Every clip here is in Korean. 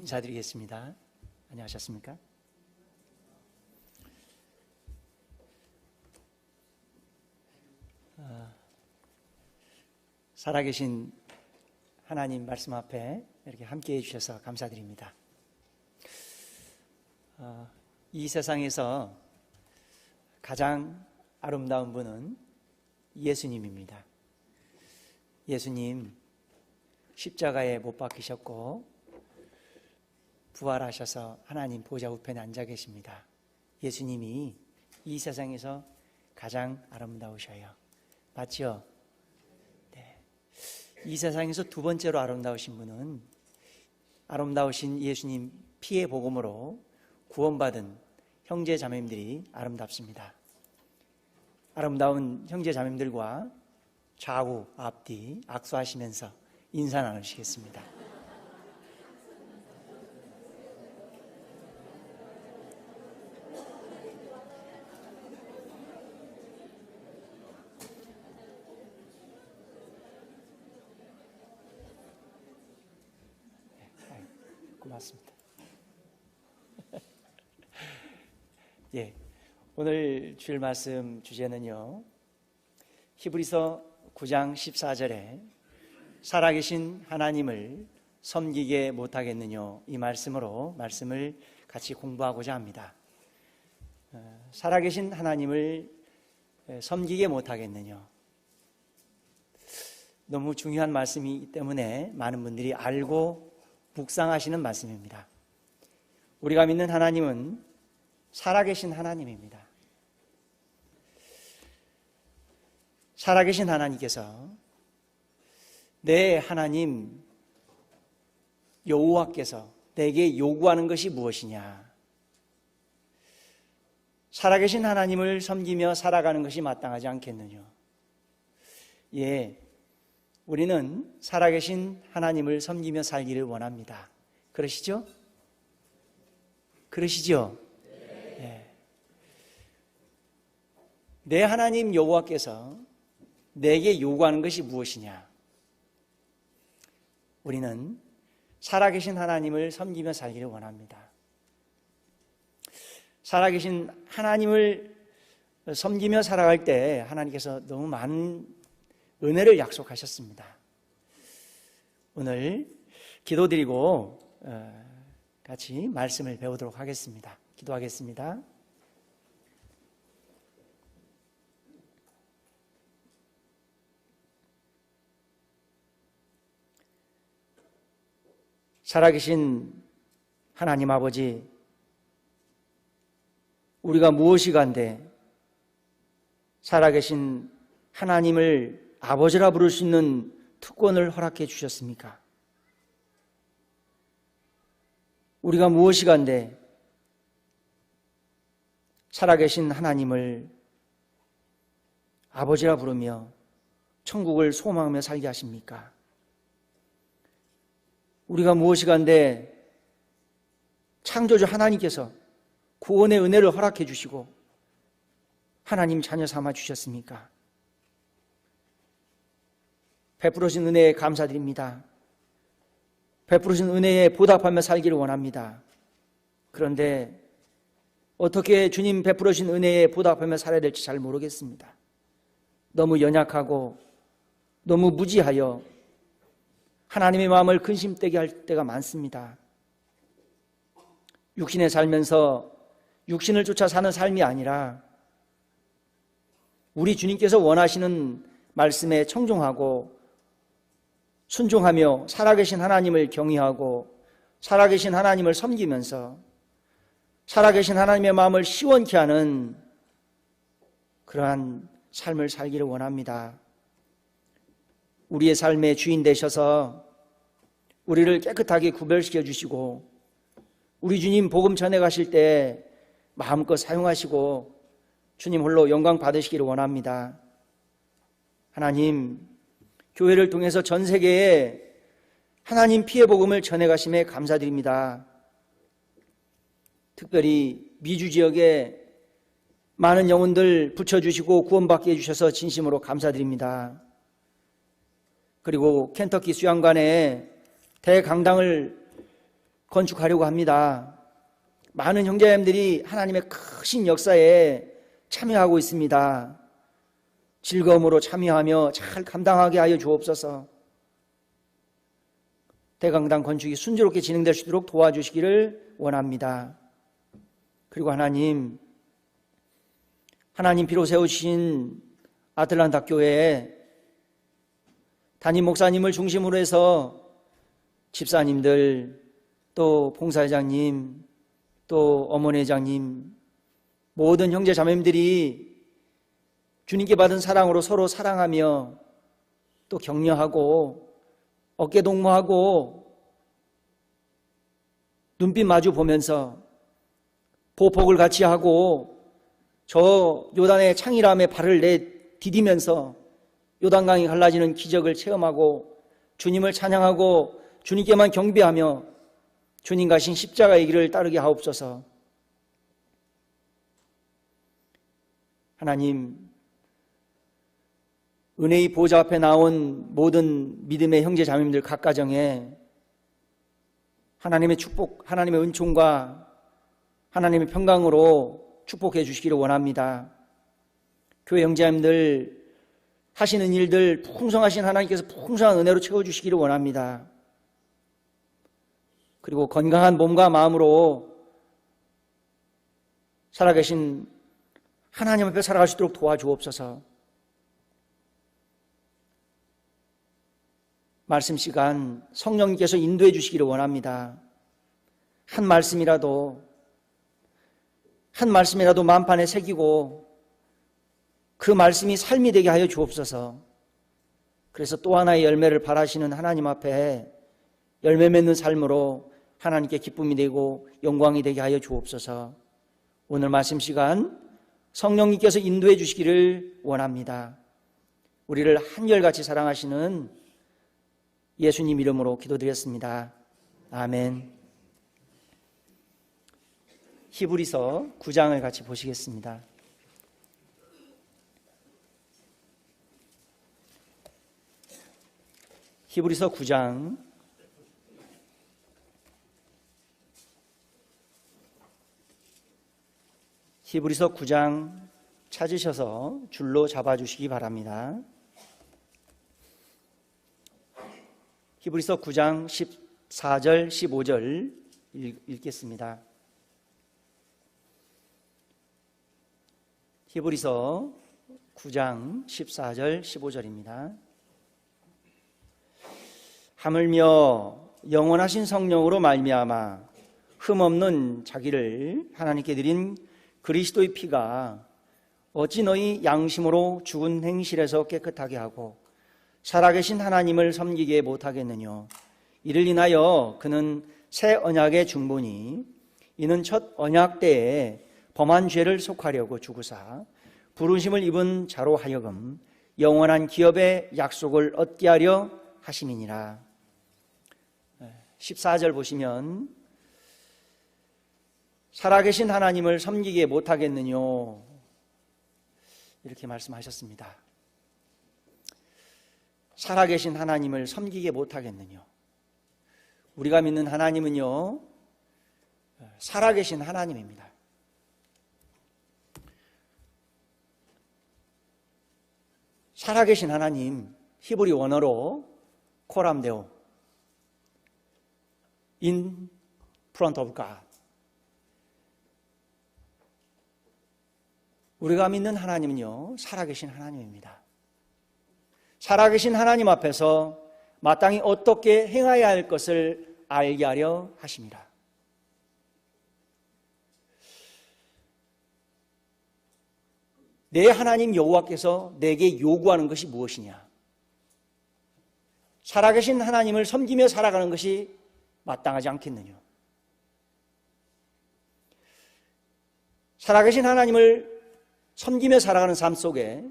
인사드리겠습니다. 안녕하셨습니까? 살아계신 하나님 말씀 앞에 이렇게 함께해 주셔서 감사드립니다. 이 세상에서 가장 아름다운 분은 예수님입니다. 예수님 십자가에 못 박히셨고 부활하셔서 하나님 보좌 우편에 앉아 계십니다. 예수님이 이 세상에서 가장 아름다우셔요. 맞죠? 네. 이 세상에서 두 번째로 아름다우신 분은 아름다우신 예수님 피의 복음으로 구원받은 형제 자매님들이 아름답습니다. 아름다운 형제 자매님들과 좌우 앞뒤 악수하시면서 인사 나누시겠습니다. 고맙습니다. 예, 오늘 주일 말씀 주제는요, 히브리서 9장 14절에 살아계신 하나님을 섬기게 못하겠느냐, 이 말씀으로 말씀을 같이 공부하고자 합니다. 살아계신 하나님을 섬기게 못하겠느냐, 너무 중요한 말씀이기 때문에 많은 분들이 알고 묵상하시는 말씀입니다. 우리가 믿는 하나님은 살아계신 하나님입니다. 살아계신 하나님께서 내 하나님 여호와께서 내게 요구하는 것이 무엇이냐? 살아계신 하나님을 섬기며 살아가는 것이 마땅하지 않겠느냐? 예, 우리는 살아계신 하나님을 섬기며 살기를 원합니다. 그러시죠? 그러시죠? 네. 내 하나님 여호와께서 내게 요구하는 것이 무엇이냐? 우리는 살아계신 하나님을 섬기며 살기를 원합니다. 살아계신 하나님을 섬기며 살아갈 때 하나님께서 너무 많은 은혜를 약속하셨습니다. 오늘 기도드리고 같이 말씀을 배우도록 하겠습니다. 기도하겠습니다. 살아계신 하나님 아버지, 우리가 무엇이 간데 살아계신 하나님을 아버지라 부를 수 있는 특권을 허락해 주셨습니까? 우리가 무엇이 간데 살아계신 하나님을 아버지라 부르며 천국을 소망하며 살게 하십니까? 우리가 무엇이 간데 창조주 하나님께서 구원의 은혜를 허락해 주시고 하나님 자녀 삼아 주셨습니까? 베풀어진 은혜에 감사드립니다. 베풀어진 은혜에 보답하며 살기를 원합니다. 그런데 어떻게 주님 베풀어진 은혜에 보답하며 살아야 될지 잘 모르겠습니다. 너무 연약하고 너무 무지하여 하나님의 마음을 근심되게 할 때가 많습니다. 육신에 살면서 육신을 쫓아 사는 삶이 아니라 우리 주님께서 원하시는 말씀에 청종하고 순종하며 살아계신 하나님을 경외하고 살아계신 하나님을 섬기면서 살아계신 하나님의 마음을 시원케 하는 그러한 삶을 살기를 원합니다. 우리의 삶의 주인 되셔서 우리를 깨끗하게 구별시켜 주시고 우리 주님 복음 전해 가실 때 마음껏 사용하시고 주님 홀로 영광 받으시기를 원합니다. 하나님, 교회를 통해서 전 세계에 하나님 피의 복음을 전해 가심에 감사드립니다. 특별히 미주 지역에 많은 영혼들 붙여주시고 구원받게 해주셔서 진심으로 감사드립니다. 그리고 켄터키 수양관에 대강당을 건축하려고 합니다. 많은 형제자매들이 하나님의 크신 역사에 참여하고 있습니다. 즐거움으로 참여하며 잘 감당하게 하여 주옵소서. 대강당 건축이 순조롭게 진행될 수 있도록 도와주시기를 원합니다. 그리고 하나님 비로 세우신 아틀란타 교회에 담임 목사님을 중심으로 해서 집사님들, 또 봉사회장님, 또 어머니회장님, 모든 형제 자매님들이 주님께 받은 사랑으로 서로 사랑하며 또 격려하고 어깨 동무하고 눈빛 마주 보면서 보폭을 같이 하고 저 요단의 창이람에 발을 내디디면서 요단강이 갈라지는 기적을 체험하고 주님을 찬양하고 주님께만 경배하며 주님 가신 십자가의 길을 따르게 하옵소서. 하나님, 은혜의 보좌 앞에 나온 모든 믿음의 형제 자매님들 각 가정에 하나님의 축복, 하나님의 은총과 하나님의 평강으로 축복해 주시기를 원합니다. 교회 형제자매님들 하시는 일들 풍성하신 하나님께서 풍성한 은혜로 채워주시기를 원합니다. 그리고 건강한 몸과 마음으로 살아계신 하나님 앞에 살아갈 수 있도록 도와주옵소서. 말씀 시간 성령님께서 인도해 주시기를 원합니다. 한 말씀이라도 만판에 새기고 그 말씀이 삶이 되게 하여 주옵소서. 그래서 또 하나의 열매를 바라시는 하나님 앞에 열매 맺는 삶으로 하나님께 기쁨이 되고 영광이 되게 하여 주옵소서. 오늘 말씀 시간 성령님께서 인도해 주시기를 원합니다. 우리를 한결같이 사랑하시는 예수님 이름으로 기도드렸습니다. 아멘. 히브리서 9장을 같이 보시겠습니다. 히브리서 9장 히브리서 9장 찾으셔서 줄로 잡아주시기 바랍니다. 히브리서 9장 14절 15절 읽겠습니다. 히브리서 9장 14절 15절입니다. 하물며 영원하신 성령으로 말미암아 흠없는 자기를 하나님께 드린 그리스도의 피가 어찌 너희 양심으로 죽은 행실에서 깨끗하게 하고 살아계신 하나님을 섬기게 못하겠느냐. 이를 인하여 그는 새 언약의 중보니 이는 첫 언약 때에 범한 죄를 속하려고 죽으사 부르심을 입은 자로 하여금 영원한 기업의 약속을 얻게 하려 하심이니라. 14절 보시면 살아계신 하나님을 섬기게 못하겠느냐 이렇게 말씀하셨습니다. 살아계신 하나님을 섬기게 못하겠느냐. 우리가 믿는 하나님은요 살아계신 하나님입니다. 살아계신 하나님, 히브리 원어로 코람데오, in front of God. 우리가 믿는 하나님은요 살아계신 하나님입니다. 살아계신 하나님 앞에서 마땅히 어떻게 행해야 할 것을 알게 하려 하십니다. 내 하나님 여호와께서 내게 요구하는 것이 무엇이냐? 살아계신 하나님을 섬기며 살아가는 것이 마땅하지 않겠느냐? 살아계신 하나님을 섬기며 살아가는 삶 속에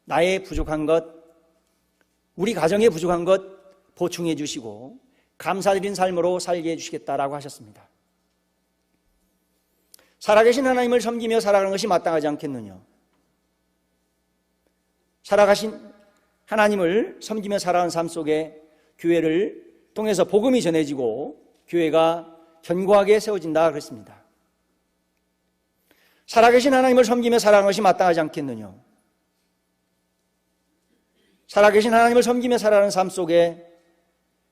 나의 부족한 것, 우리 가정의 부족한 것 보충해 주시고 감사드린 삶으로 살게 해주시겠다라고 하셨습니다. 살아계신 하나님을 섬기며 살아가는 것이 마땅하지 않겠느냐? 살아가신 하나님을 섬기며 살아가는 삶 속에 교회를 통해서 복음이 전해지고 교회가 견고하게 세워진다 그랬습니다. 살아계신 하나님을 섬기며 살아가는 것이 마땅하지 않겠느냐. 살아계신 하나님을 섬기며 살아가는 삶 속에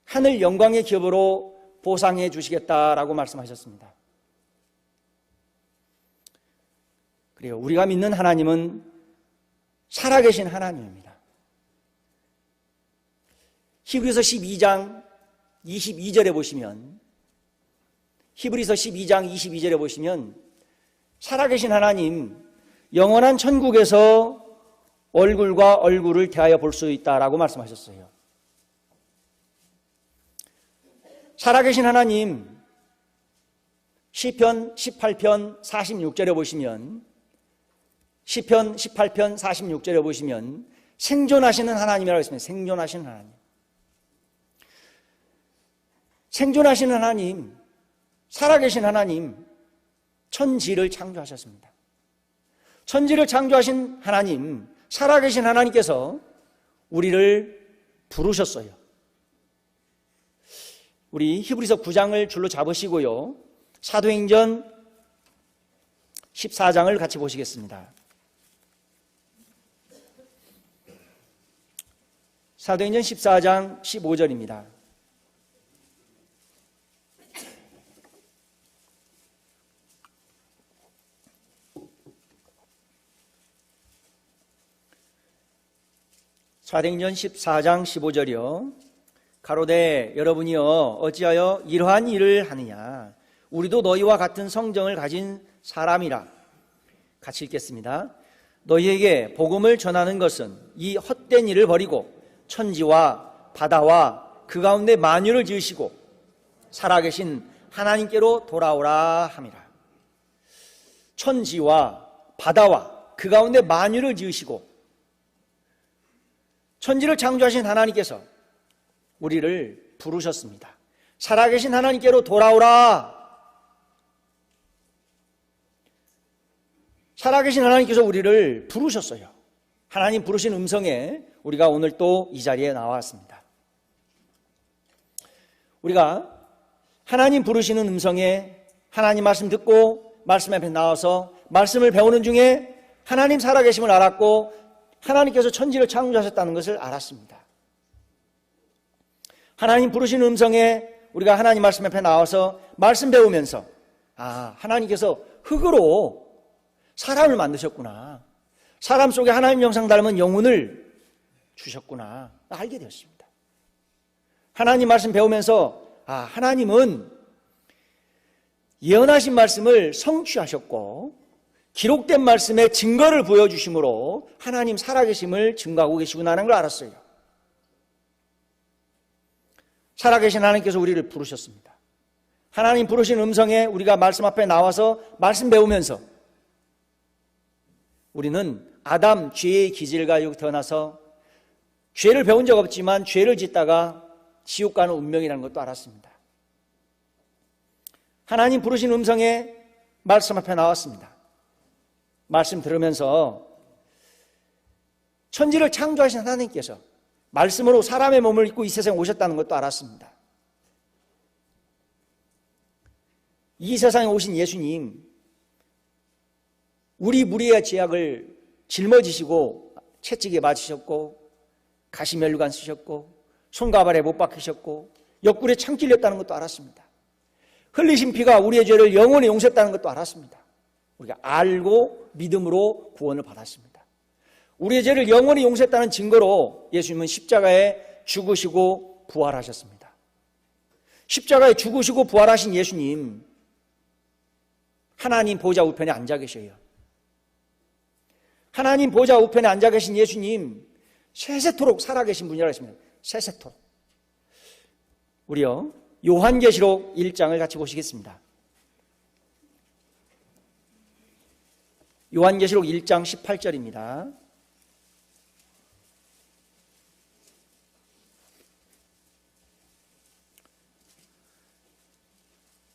하늘 영광의 기업으로 보상해 주시겠다라고 말씀하셨습니다. 그래요. 우리가 믿는 하나님은 살아계신 하나님입니다. 히브리서 12장 22절에 보시면 히브리서 12장 22절에 보시면 살아계신 하나님 영원한 천국에서 얼굴과 얼굴을 대하여 볼 수 있다라고 말씀하셨어요. 살아계신 하나님 시편 18편 46절에 보시면 시편 18편 46절에 보시면 생존하시는 하나님이라고 했습니다. 생존하시는 하나님. 생존하시는 하나님, 살아계신 하나님, 천지를 창조하셨습니다. 천지를 창조하신 하나님, 살아계신 하나님께서 우리를 부르셨어요. 우리 히브리서 9장을 줄로 잡으시고요. 사도행전 14장을 같이 보시겠습니다. 사도행전 14장 15절입니다. 사도행전 14장 15절이요. 가로되 여러분이여 어찌하여 이러한 일을 하느냐. 우리도 너희와 같은 성정을 가진 사람이라. 같이 읽겠습니다. 너희에게 복음을 전하는 것은 이 헛된 일을 버리고 천지와 바다와 그 가운데 만유를 지으시고 살아계신 하나님께로 돌아오라 함이라. 천지와 바다와 그 가운데 만유를 지으시고 천지를 창조하신 하나님께서 우리를 부르셨습니다. 살아계신 하나님께로 돌아오라. 살아계신 하나님께서 우리를 부르셨어요. 하나님 부르신 음성에 우리가 오늘 또 이 자리에 나왔습니다. 우리가 하나님 부르시는 음성에 하나님 말씀 듣고 말씀 앞에 나와서 말씀을 배우는 중에 하나님 살아계심을 알았고 하나님께서 천지를 창조하셨다는 것을 알았습니다. 하나님 부르시는 음성에 우리가 하나님 말씀 앞에 나와서 말씀 배우면서 하나님께서 흙으로 사람을 만드셨구나. 사람 속에 하나님 형상 닮은 영혼을 주셨구나. 알게 되었습니다. 하나님 말씀 배우면서 하나님은 예언하신 말씀을 성취하셨고 기록된 말씀의 증거를 보여주심으로 하나님 살아계심을 증거하고 계시구나 하는 걸 알았어요. 살아계신 하나님께서 우리를 부르셨습니다. 하나님 부르신 음성에 우리가 말씀 앞에 나와서 말씀 배우면서 우리는 아담 죄의 기질을 가지고 태어나서 죄를 배운 적 없지만 죄를 짓다가 지옥 가는 운명이라는 것도 알았습니다. 하나님 부르신 음성에 말씀 앞에 나왔습니다. 말씀 들으면서 천지를 창조하신 하나님께서 말씀으로 사람의 몸을 입고 이 세상에 오셨다는 것도 알았습니다. 이 세상에 오신 예수님, 우리 무리의 죄악을 짊어지시고 채찍에 맞으셨고 가시면류관 쓰셨고 손과 발에 못 박히셨고 옆구리에 창 찔렸다는 것도 알았습니다. 흘리신 피가 우리의 죄를 영원히 용서했다는 것도 알았습니다. 우리가 알고 믿음으로 구원을 받았습니다. 우리의 죄를 영원히 용서했다는 증거로 예수님은 십자가에 죽으시고 부활하셨습니다. 십자가에 죽으시고 부활하신 예수님, 하나님 보좌 우편에 앉아 계셔요. 하나님 보좌 우편에 앉아 계신 예수님, 세세토록 살아계신 분이라고 했습니다. 세세토록. 우리요, 요한계시록 1장을 같이 보시겠습니다. 요한계시록 1장 18절입니다.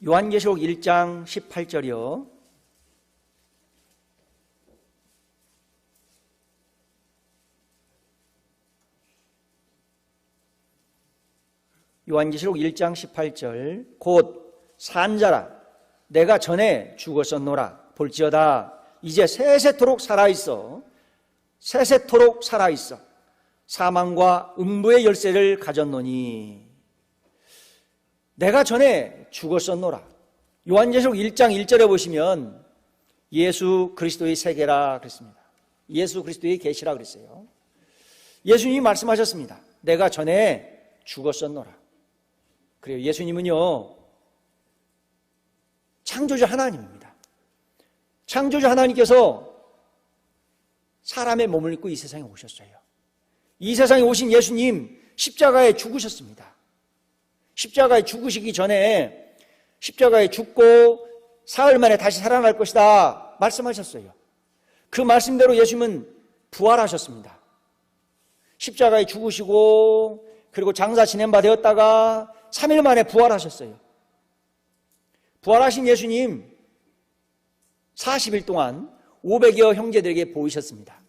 요한계시록 1장 18절이요. 요한계시록 1장 18절 곧 산자라 내가 전에 죽었었노라 볼지어다 이제 세세토록 살아있어 세세토록 살아있어 사망과 음부의 열쇠를 가졌노니 내가 전에 죽었었노라. 요한계시록 1장 1절에 보시면 예수 그리스도의 세계라 그랬습니다. 예수 그리스도의 계시라 그랬어요. 예수님이 말씀하셨습니다. 내가 전에 죽었었노라. 그래요. 예수님은요 창조주 하나님입니다. 창조주 하나님께서 사람의 몸을 입고 이 세상에 오셨어요. 이 세상에 오신 예수님 십자가에 죽으셨습니다. 십자가에 죽으시기 전에 십자가에 죽고 사흘 만에 다시 살아날 것이다 말씀하셨어요. 그 말씀대로 예수님은 부활하셨습니다. 십자가에 죽으시고 그리고 장사 지낸 바 되었다가 3일 만에 부활하셨어요. 부활하신 예수님 40일 동안 500여 형제들에게 보이셨습니다.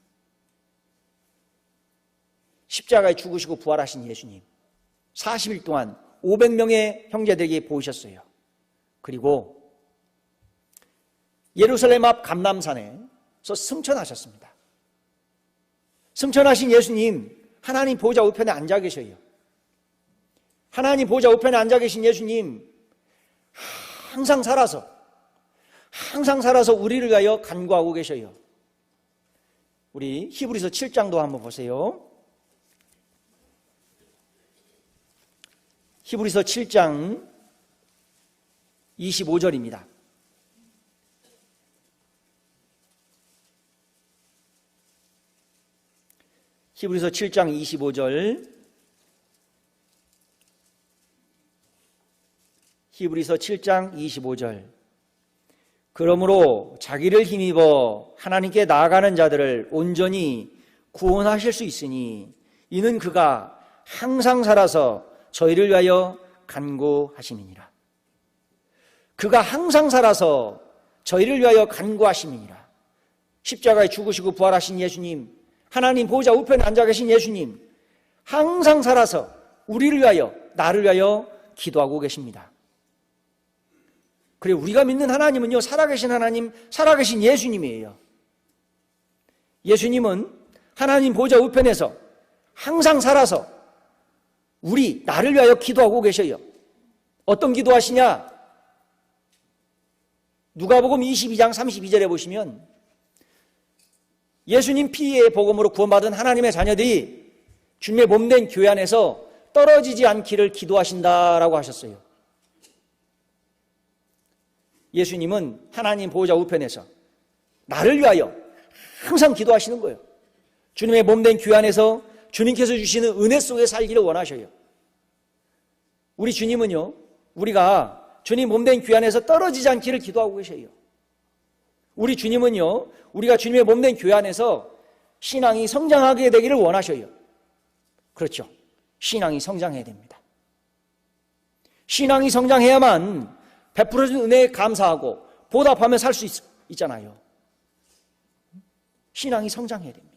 십자가에 죽으시고 부활하신 예수님 40일 동안 500명의 형제들에게 보이셨어요. 그리고 예루살렘 앞 감람산에서 승천하셨습니다. 승천하신 예수님 하나님 보좌 우편에 앉아 계셔요. 하나님 보좌 우편에 앉아 계신 예수님 항상 살아서 우리를 위하여 간구하고 계셔요. 우리 히브리서 7장도 한번 보세요. 히브리서 7장 25절입니다. 히브리서 7장 25절. 히브리서 7장 25절. 그러므로 자기를 힘입어 하나님께 나아가는 자들을 온전히 구원하실 수 있으니 이는 그가 항상 살아서 저희를 위하여 간구하심이니라. 그가 항상 살아서 저희를 위하여 간구하심이니라. 십자가에 죽으시고 부활하신 예수님, 하나님 보좌 우편에 앉아 계신 예수님, 항상 살아서 우리를 위하여, 나를 위하여 기도하고 계십니다. 그리고 우리가 믿는 하나님은요, 살아계신 하나님, 살아계신 예수님이에요. 예수님은 하나님 보좌 우편에서 항상 살아서 나를 위하여 기도하고 계셔요. 어떤 기도하시냐? 누가복음 22장 32절에 보시면 예수님 피의 복음으로 구원받은 하나님의 자녀들이 주님의 몸된 교회 안에서 떨어지지 않기를 기도하신다라고 하셨어요. 예수님은 하나님 보호자 우편에서 나를 위하여 항상 기도하시는 거예요. 주님의 몸된 교회 안에서 주님께서 주시는 은혜 속에 살기를 원하셔요. 우리 주님은요, 우리가 주님 몸된 교회 안에서 떨어지지 않기를 기도하고 계셔요. 우리 주님은요, 우리가 주님의 몸된 교회 안에서 신앙이 성장하게 되기를 원하셔요. 그렇죠. 신앙이 성장해야 됩니다. 신앙이 성장해야만 베풀어준 은혜에 감사하고 보답하며 살 수 있잖아요. 신앙이 성장해야 됩니다.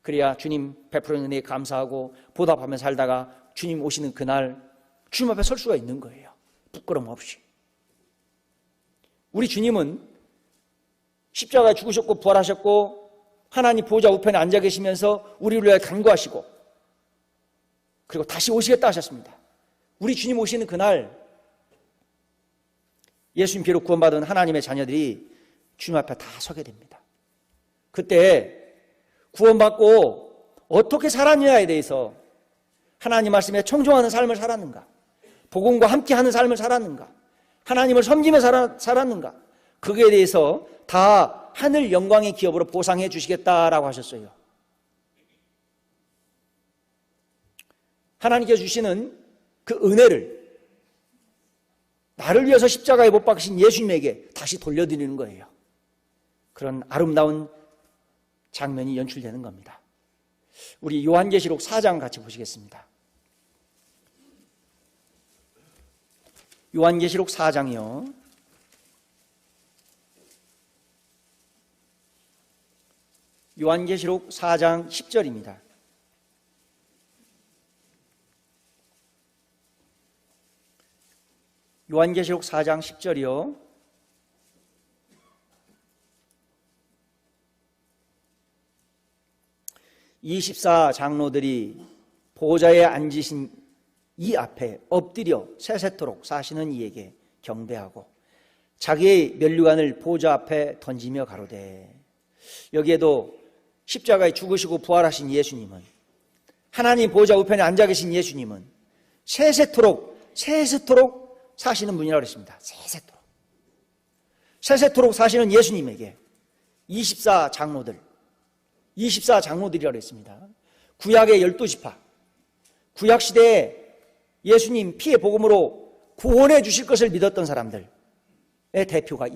그래야 주님 베풀어준 은혜에 감사하고 보답하며 살다가 주님 오시는 그날 주님 앞에 설 수가 있는 거예요. 부끄럼 없이. 우리 주님은 십자가에 죽으셨고 부활하셨고 하나님 보좌 우편에 앉아 계시면서 우리를 위해 간구하시고 그리고 다시 오시겠다 하셨습니다. 우리 주님 오시는 그날 예수님 피로 구원받은 하나님의 자녀들이 주님 앞에 다 서게 됩니다. 그때 구원받고 어떻게 살았느냐에 대해서 하나님 말씀에 청종하는 삶을 살았는가, 복음과 함께하는 삶을 살았는가, 하나님을 섬기며 살았는가, 그거에 대해서 다 하늘 영광의 기업으로 보상해 주시겠다라고 하셨어요. 하나님께서 주시는 그 은혜를 나를 위해서 십자가에 못 박으신 예수님에게 다시 돌려드리는 거예요. 그런 아름다운 장면이 연출되는 겁니다. 우리 요한계시록 4장 같이 보시겠습니다. 요한계시록 4장이요. 요한계시록 4장 10절입니다. 요한계시록 4장 10절이요. (24) 장로들이 보좌에 앉으신 이 앞에 엎드려 세세토록 사시는 이에게 경배하고 자기의 면류관을 보좌 앞에 던지며 가로되. 여기에도 십자가에 죽으시고 부활하신 예수님은, 하나님 보좌 우편에 앉아 계신 예수님은 세세토록 사시는 분이라고 그랬습니다. 세세토록 사시는 예수님에게 24 장로들이라고 했습니다. 구약의 12지파, 구약시대에 예수님 피의 복음으로 구원해 주실 것을 믿었던 사람들의 대표가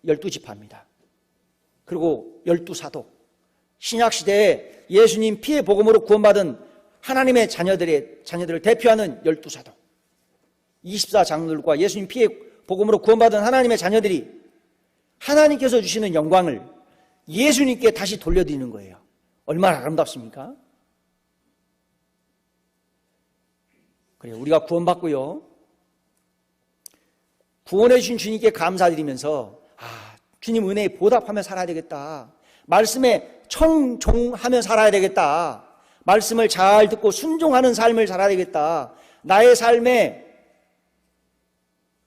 12지파입니다. 그리고 12사도, 신약시대에 예수님 피의 복음으로 구원받은 하나님의 자녀들을 대표하는 12사도, 24 장로들과 예수님 피의 복음으로 구원받은 하나님의 자녀들이 하나님께서 주시는 영광을 예수님께 다시 돌려드리는 거예요. 얼마나 아름답습니까? 그래요. 우리가 구원받고요, 구원해 주신 주님께 감사드리면서 주님 은혜에 보답하며 살아야 되겠다, 말씀에 청종하며 살아야 되겠다, 말씀을 잘 듣고 순종하는 삶을 살아야 되겠다, 나의 삶에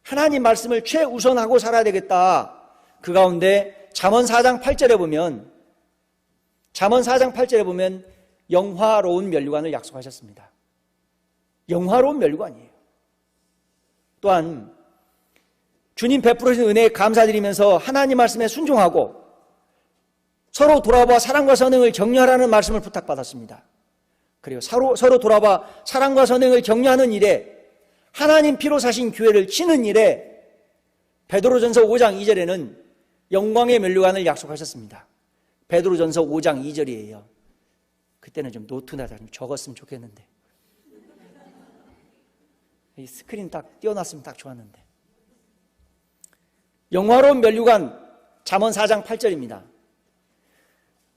하나님 말씀을 최우선하고 살아야 되겠다. 그 가운데 잠언 4장 8절에 보면 영화로운 면류관을 약속하셨습니다. 영화로운 면류관이에요. 또한 주님 베풀어 주신 은혜에 감사드리면서 하나님 말씀에 순종하고 서로 돌아봐 사랑과 선행을 격려하라는 말씀을 부탁받았습니다. 그래요. 서로 돌아봐 사랑과 선행을 격려하는 일에, 하나님 피로 사신 교회를 치는 일에 베드로전서 5장 2절에는 영광의 면류관을 약속하셨습니다. 베드로전서 5장 2절이에요. 그때는 좀 노트나 좀 적었으면 좋겠는데, 이 스크린 딱 띄워놨으면 딱 좋았는데. 영화로운 면류관, 잠언 4장 8절입니다.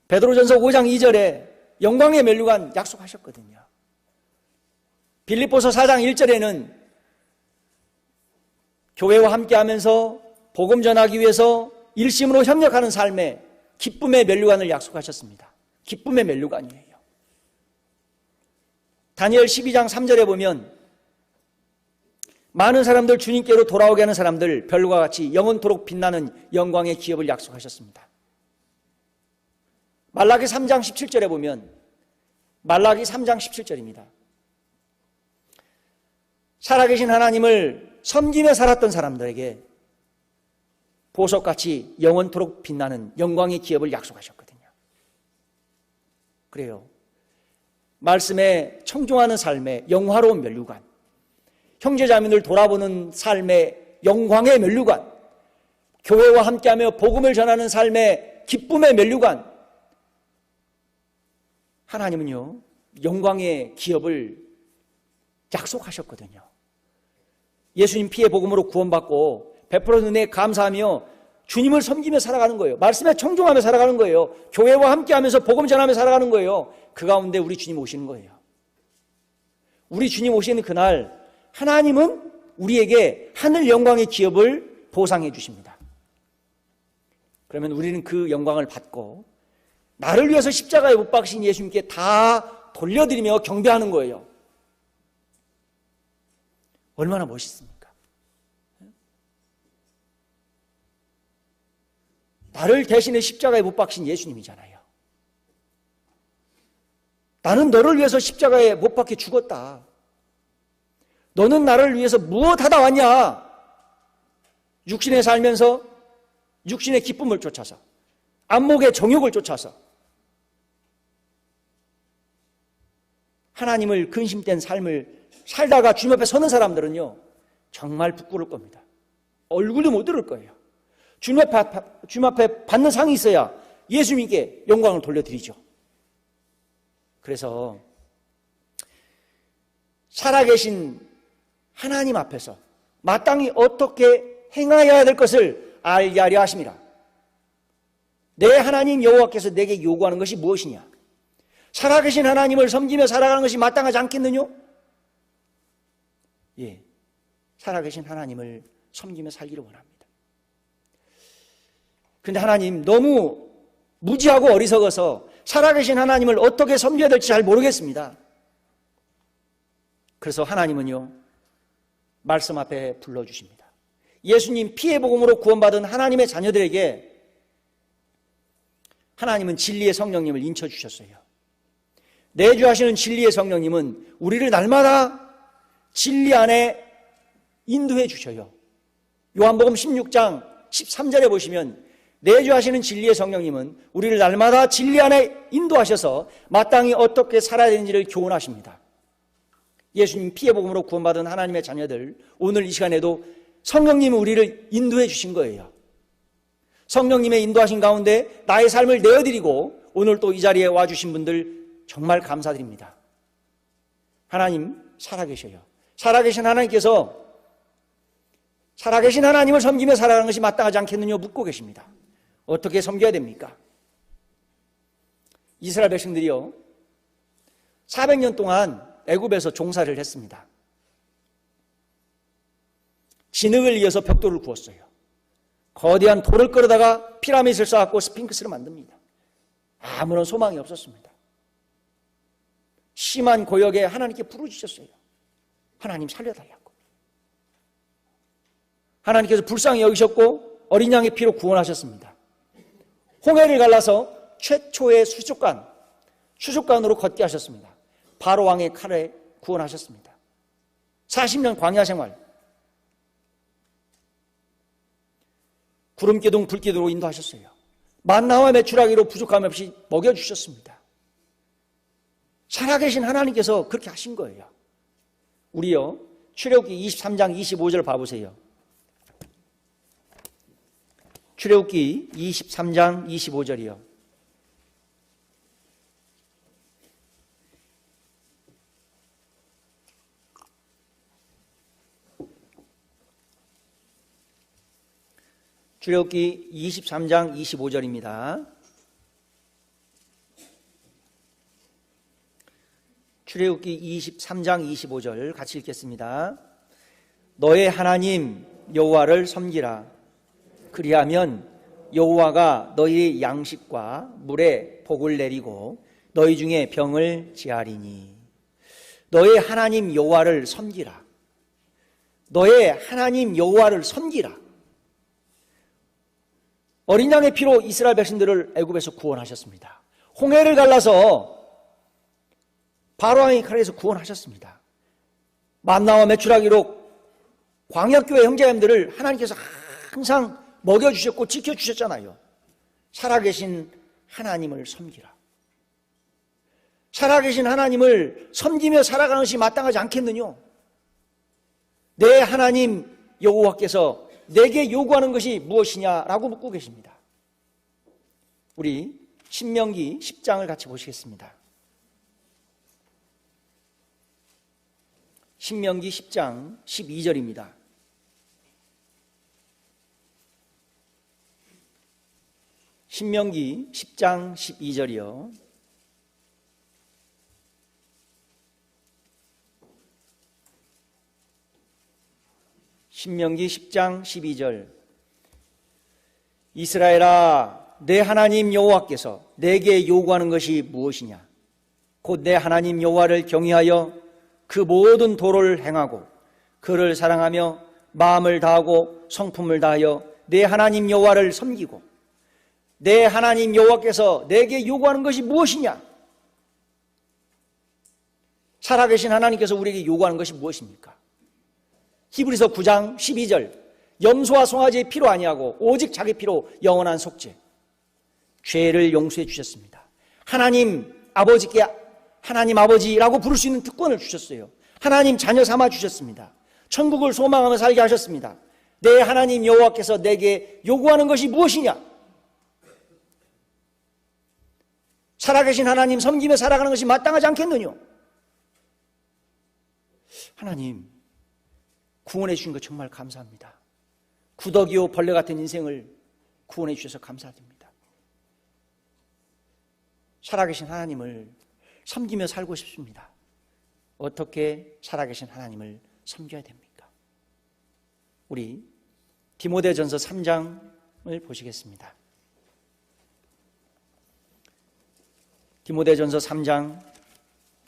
베드로전서 5장 2절에 영광의 면류관 약속하셨거든요. 빌립보서 4장 1절에는 교회와 함께하면서 복음 전하기 위해서 일심으로 협력하는 삶에 기쁨의 면류관을 약속하셨습니다. 기쁨의 면류관이에요. 다니엘 12장 3절에 보면 많은 사람들 주님께로 돌아오게 하는 사람들, 별과 같이 영원토록 빛나는 영광의 기업을 약속하셨습니다. 말라기 3장 17절에 보면, 말라기 3장 17절입니다. 살아계신 하나님을 섬기며 살았던 사람들에게 보석같이 영원토록 빛나는 영광의 기업을 약속하셨거든요. 그래요. 말씀에 청종하는 삶의 영화로운 면류관, 형제자매를 돌아보는 삶의 영광의 면류관, 교회와 함께하며 복음을 전하는 삶의 기쁨의 면류관, 하나님은요 영광의 기업을 약속하셨거든요. 예수님 피의 복음으로 구원받고 베풀어 은혜에 감사하며 주님을 섬기며 살아가는 거예요. 말씀에 청종하며 살아가는 거예요. 교회와 함께하면서 복음 전하며 살아가는 거예요. 그 가운데 우리 주님 오시는 거예요. 우리 주님 오시는 그날 하나님은 우리에게 하늘 영광의 기업을 보상해 주십니다. 그러면 우리는 그 영광을 받고 나를 위해서 십자가에 못 박으신 예수님께 다 돌려드리며 경배하는 거예요. 얼마나 멋있습니까? 나를 대신해 십자가에 못 박힌 예수님이잖아요. 나는 너를 위해서 십자가에 못 박혀 죽었다. 너는 나를 위해서 무엇하다 왔냐? 육신에 살면서 육신의 기쁨을 쫓아서, 안목의 정욕을 쫓아서 하나님을 근심된 삶을 살다가 주님 앞에 서는 사람들은요 정말 부끄러울 겁니다. 얼굴도 못 들을 거예요. 주님 앞에 받는 상이 있어야 예수님께 영광을 돌려드리죠. 그래서 살아계신 하나님 앞에서 마땅히 어떻게 행하여야 될 것을 알게 하려 하심이라. 내 하나님 여호와께서 내게 요구하는 것이 무엇이냐? 살아계신 하나님을 섬기며 살아가는 것이 마땅하지 않겠느냐? 예, 살아계신 하나님을 섬기며 살기를 원합니다. 그런데 하나님 너무 무지하고 어리석어서 살아계신 하나님을 어떻게 섬겨야 될지 잘 모르겠습니다. 그래서 하나님은요, 말씀 앞에 불러주십니다. 예수님 피의 복음으로 구원받은 하나님의 자녀들에게 하나님은 진리의 성령님을 인쳐주셨어요. 내주하시는 진리의 성령님은 우리를 날마다 진리 안에 인도해 주셔요. 요한복음 16장 13절에 보시면 내주하시는 진리의 성령님은 우리를 날마다 진리 안에 인도하셔서 마땅히 어떻게 살아야 되는지를 교훈하십니다. 예수님 피의 복음으로 구원받은 하나님의 자녀들, 오늘 이 시간에도 성령님은 우리를 인도해 주신 거예요. 성령님의 인도하신 가운데 나의 삶을 내어드리고 오늘 또 이 자리에 와주신 분들 정말 감사드립니다. 하나님 살아계셔요. 살아계신 하나님께서 살아계신 하나님을 섬기며 살아가는 것이 마땅하지 않겠느냐 묻고 계십니다. 어떻게 섬겨야 됩니까? 이스라엘 백성들이요, 400년 동안 애굽에서 종살이를 했습니다. 진흙을 이어서 벽돌을 구웠어요. 거대한 돌을 끌어다가 피라미드를 쌓았고 스핑크스를 만듭니다. 아무런 소망이 없었습니다. 심한 고역에 하나님께 부르짖었어요. 하나님 살려달라고. 하나님께서 불쌍히 여기셨고 어린 양의 피로 구원하셨습니다. 홍해를 갈라서 최초의 수족관으로 걷게 하셨습니다. 바로 왕의 칼에 구원하셨습니다. 40년 광야 생활, 구름기둥 불기둥으로 인도하셨어요. 만나와 메추라기로 부족함 없이 먹여주셨습니다. 살아계신 하나님께서 그렇게 하신 거예요. 우리요, 출애굽기 23장 25절 봐보세요. 출애굽기 23장 25절이요. 출애굽기 23장 25절입니다. 출애굽기 23장 25절 같이 읽겠습니다. 너의 하나님 여호와를 섬기라. 그리하면 여호와가 너희의 양식과 물에 복을 내리고 너희 중에 병을 제하리니. 너의 하나님 여호와를 섬기라. 너의 하나님 여호와를 섬기라. 어린 양의 피로 이스라엘 백성들을 애굽에서 구원하셨습니다. 홍해를 갈라서 바로왕의 칼에서 구원하셨습니다. 만나와 메추라기로 광야교회 형제님들을 하나님께서 항상 먹여주셨고 지켜주셨잖아요. 살아계신 하나님을 섬기라. 살아계신 하나님을 섬기며 살아가는 것이 마땅하지 않겠느냐? 내 하나님 여호와께서 내게 요구하는 것이 무엇이냐라고 묻고 계십니다. 우리 신명기 10장을 같이 보시겠습니다. 신명기 10장 12절입니다. 신명기 10장 12절이요. 신명기 10장 12절. 이스라엘아, 내 하나님 여호와께서 내게 요구하는 것이 무엇이냐? 곧 내 하나님 여호와를 경외하여 그 모든 도를 행하고 그를 사랑하며 마음을 다하고 성품을 다하여 내 하나님 여호와를 섬기고. 내 하나님 여호와께서 내게 요구하는 것이 무엇이냐? 살아계신 하나님께서 우리에게 요구하는 것이 무엇입니까? 히브리서 9장 12절. 염소와 송아지의 피로 아니하고 오직 자기 피로 영원한 속죄, 죄를 용서해 주셨습니다. 하나님 아버지께 하나님 아버지라고 부를 수 있는 특권을 주셨어요. 하나님 자녀 삼아 주셨습니다. 천국을 소망하며 살게 하셨습니다. 내 하나님 여호와께서 내게 요구하는 것이 무엇이냐? 살아계신 하나님 섬기며 살아가는 것이 마땅하지 않겠느냐? 하나님 구원해 주신 것 정말 감사합니다. 구더기요 벌레 같은 인생을 구원해 주셔서 감사드립니다. 살아계신 하나님을 섬기며 살고 싶습니다. 어떻게 살아계신 하나님을 섬겨야 됩니까? 우리 디모데전서 3장을 보시겠습니다. 디모데전서 3장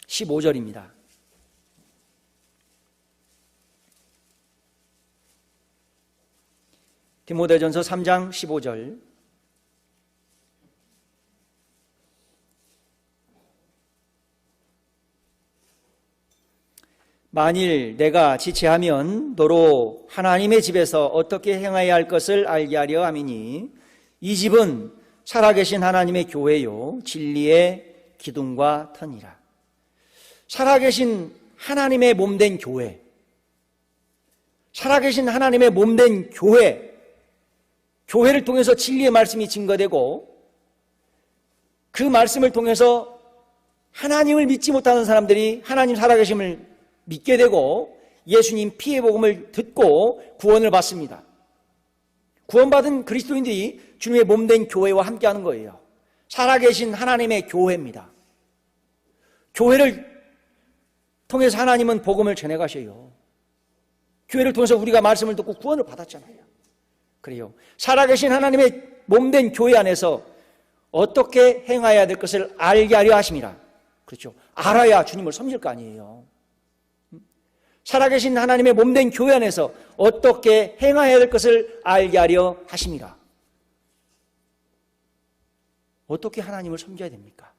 15절입니다. 디모데전서 3장 15절. 만일 내가 지체하면 너로 하나님의 집에서 어떻게 행해야 할 것을 알게 하려 함이니 이 집은 살아계신 하나님의 교회요 진리의 기둥과 터니라. 살아계신 하나님의 몸된 교회, 살아계신 하나님의 몸된 교회를 통해서 진리의 말씀이 증거되고 그 말씀을 통해서 하나님을 믿지 못하는 사람들이 하나님 살아계심을 믿게 되고 예수님 피의 복음을 듣고 구원을 받습니다. 구원받은 그리스도인들이 주님의 몸된 교회와 함께하는 거예요. 살아계신 하나님의 교회입니다. 교회를 통해서 하나님은 복음을 전해가셔요. 교회를 통해서 우리가 말씀을 듣고 구원을 받았잖아요. 그래요. 살아계신 하나님의 몸된 교회 안에서 어떻게 행해야 될 것을 알게 하려 하심이라. 그렇죠. 알아야 주님을 섬길 거 아니에요. 살아계신 하나님의 몸된 교회 안에서 어떻게 행해야 될 것을 알게 하려 하심이라. 어떻게 하나님을 섬겨야 됩니까?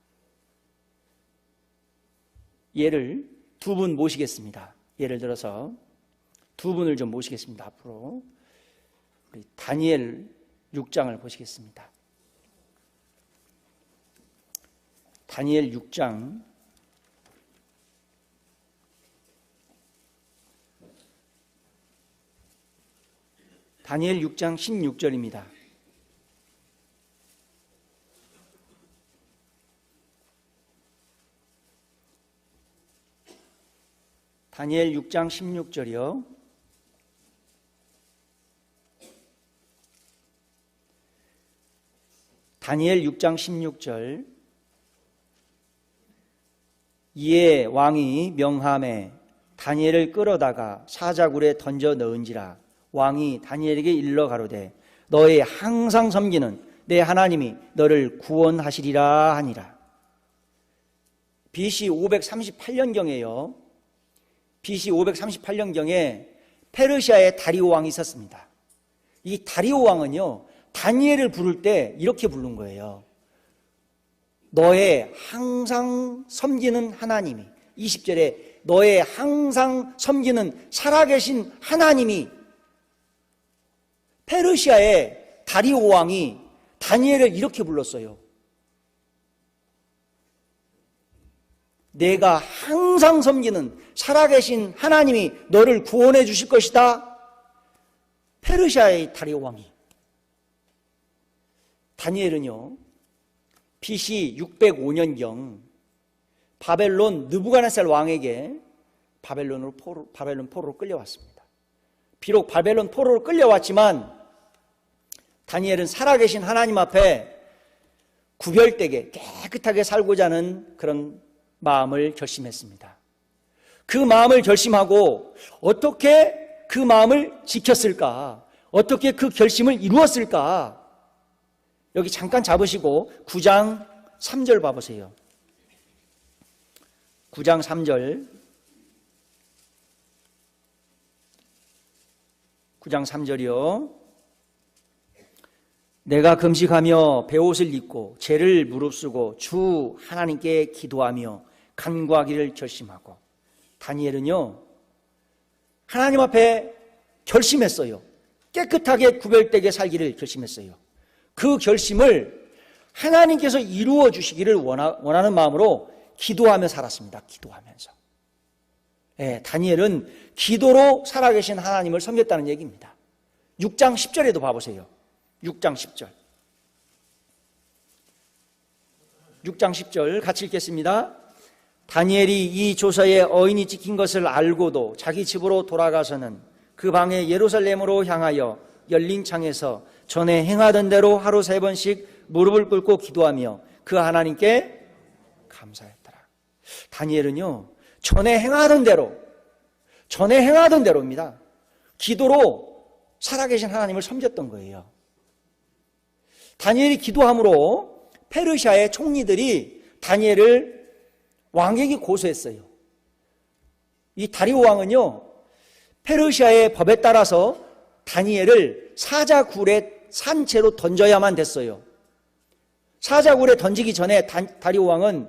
예를 두 분 모시겠습니다. 예를 들어서 두 분을 좀 모시겠습니다. 앞으로 우리 다니엘 6장을 보시겠습니다. 다니엘 6장 다니엘 6장 16절입니다. 다니엘 6장 16절이요. 다니엘 6장 16절. 이에 왕이 명함에 다니엘을 끌어다가 사자굴에 던져 넣은지라. 왕이 다니엘에게 일러 가로되 너의 항상 섬기는 내 하나님이 너를 구원하시리라 하니라. BC 538년경에요. BC 538년경에 페르시아의 다리오 왕이 있었습니다. 이 다리오 왕은요, 다니엘을 부를 때 이렇게 부른 거예요. 너의 항상 섬기는 하나님이, 20절에 너의 항상 섬기는 살아계신 하나님이, 페르시아의 다리오 왕이 다니엘을 이렇게 불렀어요. 내가 항상 섬기는 살아계신 하나님이 너를 구원해 주실 것이다. 페르시아의 다리오 왕이. 다니엘은요, BC 605년경 바벨론 느부갓네살 왕에게 바벨론 포로로 끌려왔습니다. 비록 바벨론 포로로 끌려왔지만 다니엘은 살아계신 하나님 앞에 구별되게 깨끗하게 살고자 하는 그런 마음을 결심했습니다. 그 마음을 결심하고 어떻게 그 마음을 지켰을까? 어떻게 그 결심을 이루었을까? 여기 잠깐 잡으시고 9장 3절 봐보세요. 9장 3절. 9장 3절이요. 내가 금식하며 베옷을 입고 죄를 무릅쓰고 주 하나님께 기도하며 간구하기를 결심하고. 다니엘은요, 하나님 앞에 결심했어요. 깨끗하게 구별되게 살기를 결심했어요. 그 결심을 하나님께서 이루어 주시기를 원하는 마음으로 기도하며 살았습니다. 기도하면서. 네, 다니엘은 기도로 살아계신 하나님을 섬겼다는 얘기입니다. 6장 10절에도 봐보세요. 6장 10절. 6장 10절 같이 읽겠습니다. 다니엘이 이 조서에 어인이 찍힌 것을 알고도 자기 집으로 돌아가서는 그 방에 예루살렘으로 향하여 열린 창에서 전에 행하던 대로 하루 3번씩 무릎을 꿇고 기도하며 그 하나님께 감사했더라. 다니엘은요, 전에 행하던 대로입니다. 기도로 살아계신 하나님을 섬겼던 거예요. 다니엘이 기도함으로 페르시아의 총리들이 다니엘을 왕에게 고소했어요. 이 다리오 왕은요, 페르시아의 법에 따라서 다니엘을 사자굴에 산채로 던져야만 됐어요. 사자굴에 던지기 전에 다리오 왕은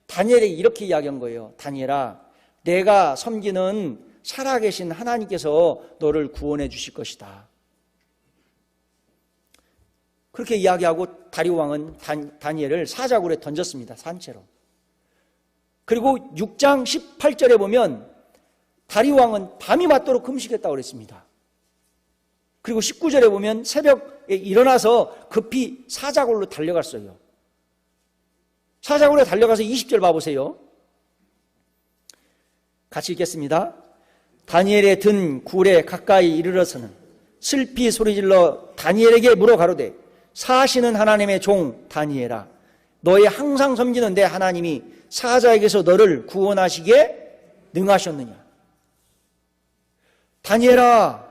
다니엘에게 이렇게 이야기한 거예요. 다니엘아, 내가 섬기는 살아계신 하나님께서 너를 구원해 주실 것이다. 그렇게 이야기하고 다리오 왕은 다니엘을 사자굴에 던졌습니다. 산채로. 그리고 6장 18절에 보면 다리오 왕은 밤이 맞도록 금식했다고 그랬습니다. 그리고 19절에 보면 새벽에 일어나서 급히 사자굴로 달려갔어요. 사자굴에 달려가서 20절 봐보세요. 같이 읽겠습니다. 다니엘의 든 굴에 가까이 이르러서는 슬피 소리질러 다니엘에게 물어 가로되 사시는 하나님의 종 다니엘아, 너의 항상 섬기는 내 하나님이 사자에게서 너를 구원하시기에 능하셨느냐. 다니엘아,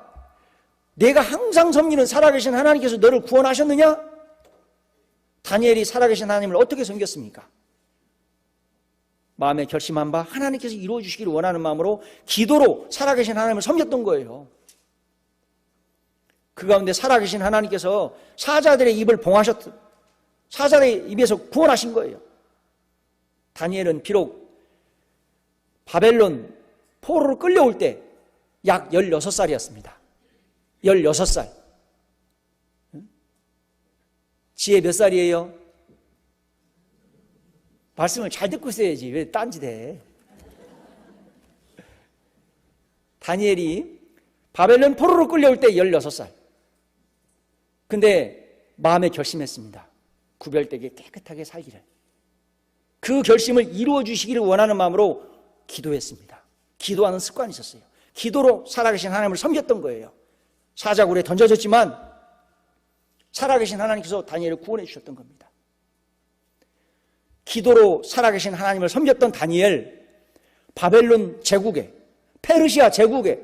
내가 항상 섬기는 살아계신 하나님께서 너를 구원하셨느냐? 다니엘이 살아계신 하나님을 어떻게 섬겼습니까? 마음에 결심한 바 하나님께서 이루어 주시기를 원하는 마음으로 기도로 살아계신 하나님을 섬겼던 거예요. 그 가운데 살아계신 하나님께서 사자들의 입을 봉하셨던, 사자들의 입에서 구원하신 거예요. 다니엘은 비록 바벨론 포로로 끌려올 때 약 16살이었습니다. 16살. 지혜 몇 살이에요? 말씀을 잘 듣고 있어야지. 왜 딴짓해? 다니엘이 바벨론 포로로 끌려올 때 16살. 근데 마음에 결심했습니다. 구별되게 깨끗하게 살기를. 그 결심을 이루어 주시기를 원하는 마음으로 기도했습니다. 기도하는 습관이 있었어요. 기도로 살아계신 하나님을 섬겼던 거예요. 사자굴에 던져졌지만 살아계신 하나님께서 다니엘을 구원해 주셨던 겁니다. 기도로 살아계신 하나님을 섬겼던 다니엘, 바벨론 제국에, 페르시아 제국에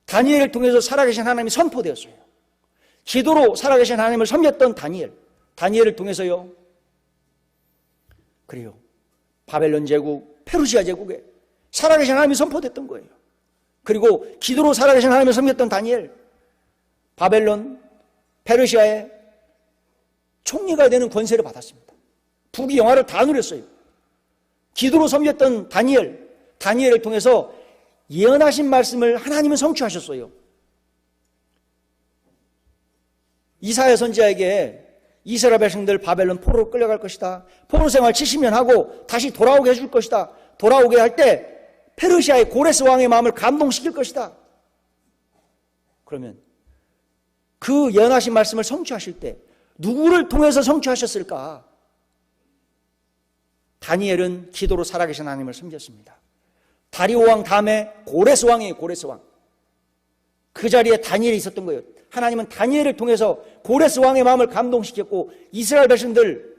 다니엘을 통해서 살아계신 하나님이 선포되었어요. 기도로 살아계신 하나님을 섬겼던 다니엘을 통해서요. 그래요. 바벨론 제국, 페르시아 제국에 살아계신 하나님이 선포됐던 거예요. 그리고 기도로 살아계신 하나님을 섬겼던 다니엘, 바벨론, 페르시아의 총리가 되는 권세를 받았습니다. 부귀 영화를 다 누렸어요. 기도로 섬겼던 다니엘을 통해서 예언하신 말씀을 하나님은 성취하셨어요. 이사야 선지자에게 이스라엘 백성들 바벨론 포로로 끌려갈 것이다. 포로 생활 70년 하고 다시 돌아오게 해줄 것이다. 돌아오게 할 때 페르시아의 고레스 왕의 마음을 감동시킬 것이다. 그러면 그 예언하신 말씀을 성취하실 때 누구를 통해서 성취하셨을까? 다니엘은 기도로 살아계신 하나님을 섬겼습니다. 다리오 왕 다음에 고레스 왕이에요. 고레스 왕. 그 자리에 다니엘이 있었던 거예요. 하나님은 다니엘을 통해서 고레스 왕의 마음을 감동시켰고 이스라엘 백성들,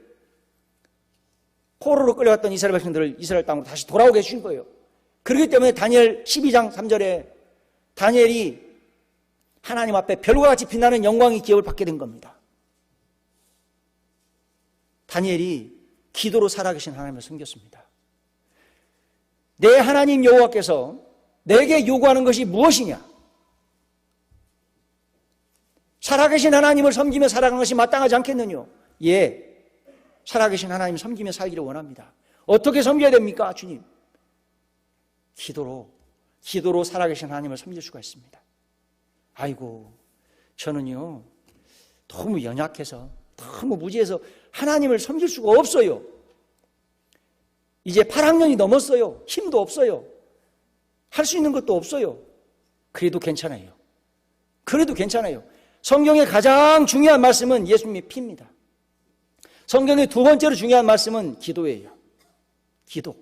포로로 끌려갔던 이스라엘 백성들을 이스라엘 땅으로 다시 돌아오게 해주신 거예요. 그렇기 때문에 다니엘 12장 3절에 다니엘이 하나님 앞에 별과 같이 빛나는 영광의 기업을 받게 된 겁니다. 다니엘이 기도로 살아계신 하나님을 섬겼습니다. 내 하나님 여호와께서 내게 요구하는 것이 무엇이냐? 살아계신 하나님을 섬기며 살아가는 것이 마땅하지 않겠느냐? 예, 살아계신 하나님을 섬기며 살기를 원합니다. 어떻게 섬겨야 됩니까, 주님? 기도로 살아계신 하나님을 섬길 수가 있습니다. 아이고, 저는요 너무 연약해서, 너무 무지해서 하나님을 섬길 수가 없어요. 이제 8학년이 넘었어요. 힘도 없어요. 할 수 있는 것도 없어요. 그래도 괜찮아요. 성경의 가장 중요한 말씀은 예수님의 피입니다. 성경의 두 번째로 중요한 말씀은 기도예요. 기도.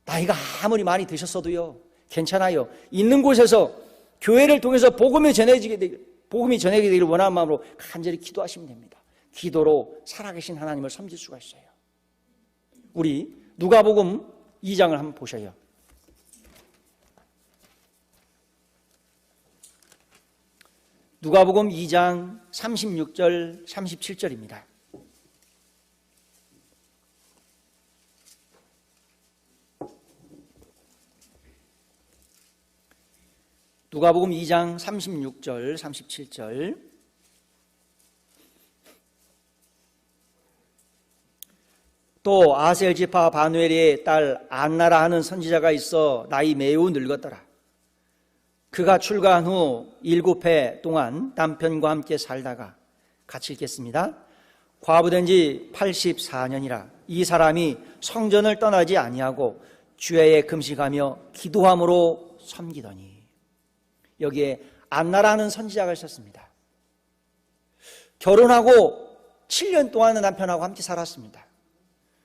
나이가 아무리 많이 드셨어도요, 괜찮아요. 있는 곳에서 교회를 통해서 복음이 전해지게 되기를 원하는 마음으로 간절히 기도하시면 됩니다. 기도로 살아계신 하나님을 섬길 수가 있어요. 우리 누가복음 2장을 한번 보셔요. 누가복음 2장 36절 37절입니다. 누가복음 2장 36절 37절. 또 아셀 지파 바누엘의 딸 안나라 하는 선지자가 있어 나이 매우 늙었더라. 그가 출가한 후 7해 동안 남편과 함께 살다가, 같이 읽겠습니다. 과부된 지 84년이라 이 사람이 성전을 떠나지 아니하고 주야에 금식하며 기도함으로 섬기더니. 여기에 안나라는 선지자가 있었습니다. 결혼하고 7년 동안은 남편하고 함께 살았습니다.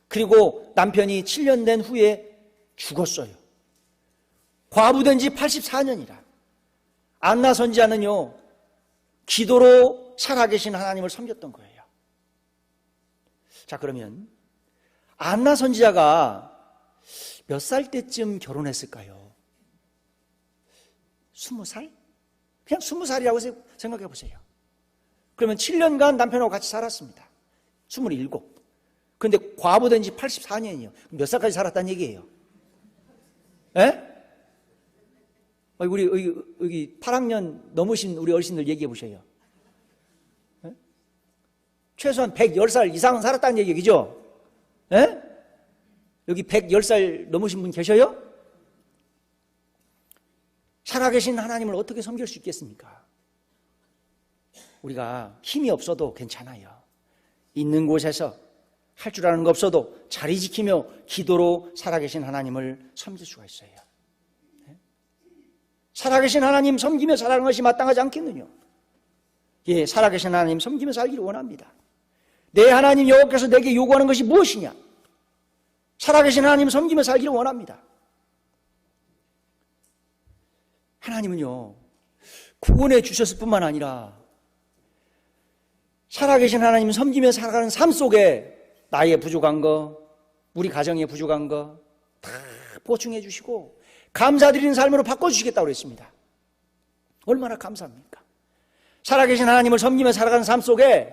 그리고 남편이 7년 된 후에 죽었어요. 과부된 지 84년이라. 안나 선지자는요, 기도로 살아계신 하나님을 섬겼던 거예요. 자, 그러면 안나 선지자가 몇 살 때쯤 결혼했을까요? 20살? 그냥 20살이라고 생각해 보세요. 그러면 7년간 남편하고 같이 살았습니다. 27. 그런데 과부된 지 84년이요. 몇 살까지 살았다는 얘기예요? 예? 우리 여기 8학년 넘으신 우리 어르신들 얘기해 보세요. 예? 최소한 110살 이상은 살았다는 얘기죠? 예? 여기 110살 넘으신 분 계셔요? 살아계신 하나님을 어떻게 섬길 수 있겠습니까? 우리가 힘이 없어도 괜찮아요. 있는 곳에서 할 줄 아는 거 없어도 자리 지키며 기도로 살아계신 하나님을 섬길 수가 있어요. 살아계신 하나님 섬기며 살아가는 것이 마땅하지 않겠느냐? 예, 살아계신 하나님 섬기며 살기를 원합니다. 내 하나님 여호와께서 내게 요구하는 것이 무엇이냐? 살아계신 하나님 섬기며 살기를 원합니다. 하나님은요, 구원해 주셨을 뿐만 아니라 살아계신 하나님 섬기며 살아가는 삶 속에 나의 부족한 거, 우리 가정의 부족한 거 다 보충해 주시고 감사드리는 삶으로 바꿔주시겠다고 그랬습니다. 얼마나 감사합니까? 살아계신 하나님을 섬기며 살아가는 삶 속에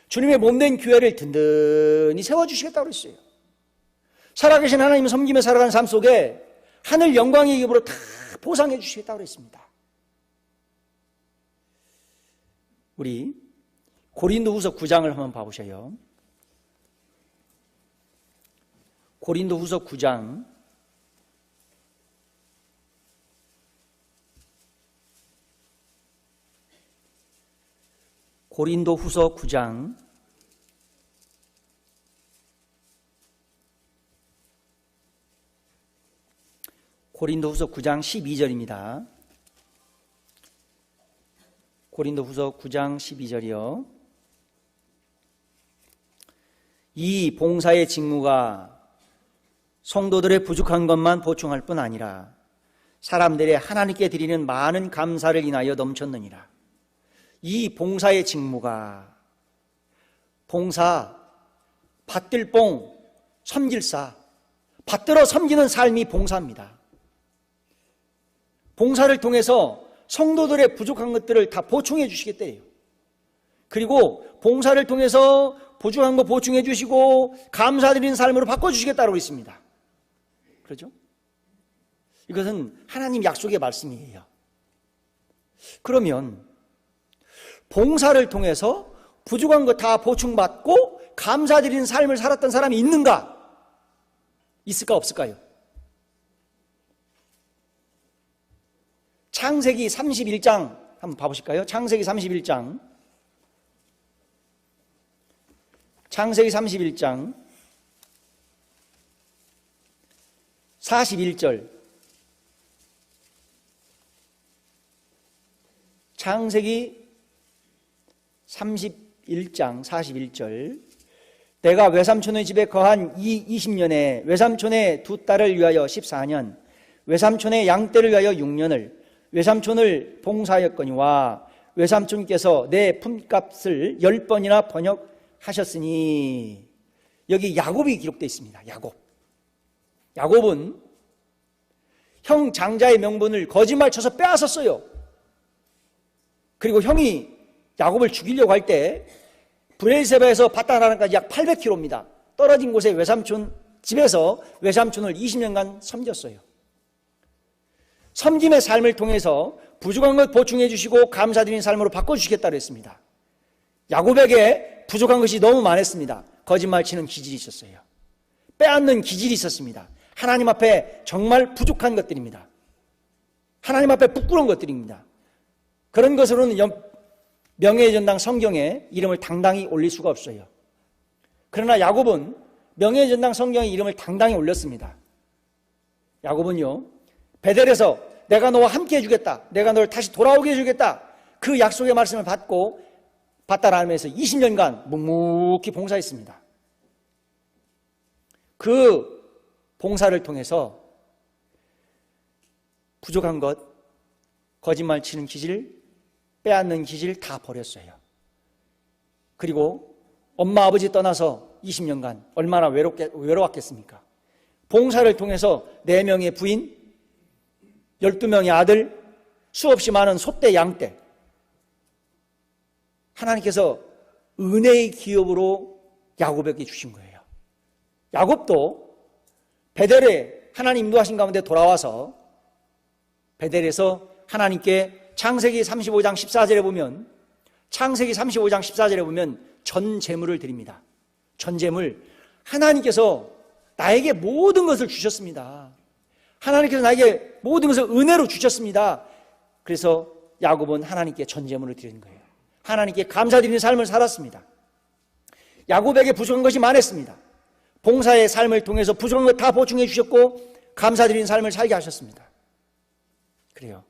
주님의 몸된 교회를 든든히 세워주시겠다고 그랬어요. 살아계신 하나님을 섬기며 살아가는 삶 속에 하늘 영광의 기업으로 다 보상해 주시겠다고 그랬습니다. 우리 고린도후서 9장을 한번 봐보세요. 고린도후서 9장 12절 12절입니다. 고린도후서 9장 12절이요. 이 봉사의 직무가 성도들의 부족한 것만 보충할 뿐 아니라 사람들의 하나님께 드리는 많은 감사를 인하여 넘쳤느니라. 이 봉사의 직무가, 봉사, 받들봉, 섬길사, 받들어 섬기는 삶이 봉사입니다. 봉사를 통해서 성도들의 부족한 것들을 다 보충해 주시겠대요. 그리고 봉사를 통해서 부족한 거 보충해 주시고 감사드리는 삶으로 바꿔주시겠다고 있습니다. 그렇죠? 이것은 하나님 약속의 말씀이에요. 그러면 봉사를 통해서 부족한 거 다 보충받고 감사드리는 삶을 살았던 사람이 있는가? 있을까 없을까요? 창세기 31장 한번 봐보실까요? 창세기 31장 41절 창세기 31장 41절 내가 외삼촌의 집에 거한 이 20년에 외삼촌의 두 딸을 위하여 14년 외삼촌의 양떼를 위하여 6년을 외삼촌을 봉사하였거니와 외삼촌께서 내 품값을 10번이나 번역하셨으니. 여기 야곱이 기록되어 있습니다. 야곱은 형 장자의 명분을 거짓말 쳐서 빼앗았어요. 그리고 형이 야곱을 죽이려고 할 때 브레이세바에서 바다나란까지 약 800km입니다. 떨어진 곳에 외삼촌 집에서 외삼촌을 20년간 섬겼어요. 섬김의 삶을 통해서 부족한 것 보충해 주시고 감사드리는 삶으로 바꿔주시겠다고 했습니다. 야곱에게 부족한 것이 너무 많았습니다. 거짓말 치는 기질이 있었어요. 빼앗는 기질이 있었습니다. 하나님 앞에 정말 부족한 것들입니다. 하나님 앞에 부끄러운 것들입니다. 그런 것으로는 명예의 전당 성경에 이름을 당당히 올릴 수가 없어요. 그러나 야곱은 명예의 전당 성경에 이름을 당당히 올렸습니다. 야곱은요, 베델에서 내가 너와 함께 해주겠다, 내가 너를 다시 돌아오게 해주겠다, 그 약속의 말씀을 받고 바다나람에서 20년간 묵묵히 봉사했습니다. 그 봉사를 통해서 부족한 것, 거짓말 치는 기질, 빼앗는 기질 다 버렸어요. 그리고 엄마 아버지 떠나서 20년간 얼마나 외로웠겠습니까? 봉사를 통해서 4명의 부인, 12명의 아들, 수없이 많은 소떼 양떼, 하나님께서 은혜의 기업으로 야곱에게 주신 거예요. 야곱도 베델에 하나님 인도하신 가운데 돌아와서 베델에서 하나님께 창세기 35장 14절에 보면 전 재물을 드립니다. 전 재물, 하나님께서 나에게 모든 것을 주셨습니다. 하나님께서 나에게 모든 것을 은혜로 주셨습니다. 그래서 야곱은 하나님께 전 재물을 드리는 거예요. 하나님께 감사드리는 삶을 살았습니다. 야곱에게 부족한 것이 많았습니다. 봉사의 삶을 통해서 부족한 것 다 보충해 주셨고 감사드리는 삶을 살게 하셨습니다. 그래요.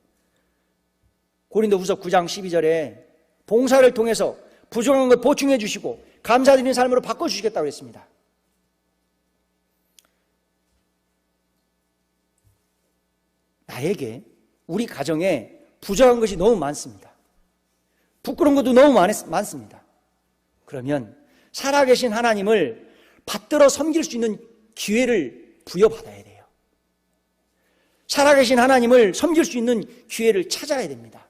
고린도후서 9장 12절에 봉사를 통해서 부족한 것 보충해 주시고 감사드리는 삶으로 바꿔주시겠다고 했습니다. 나에게, 우리 가정에 부족한 것이 너무 많습니다. 부끄러운 것도 너무 많습니다. 그러면 살아계신 하나님을 받들어 섬길 수 있는 기회를 부여받아야 돼요. 살아계신 하나님을 섬길 수 있는 기회를 찾아야 됩니다.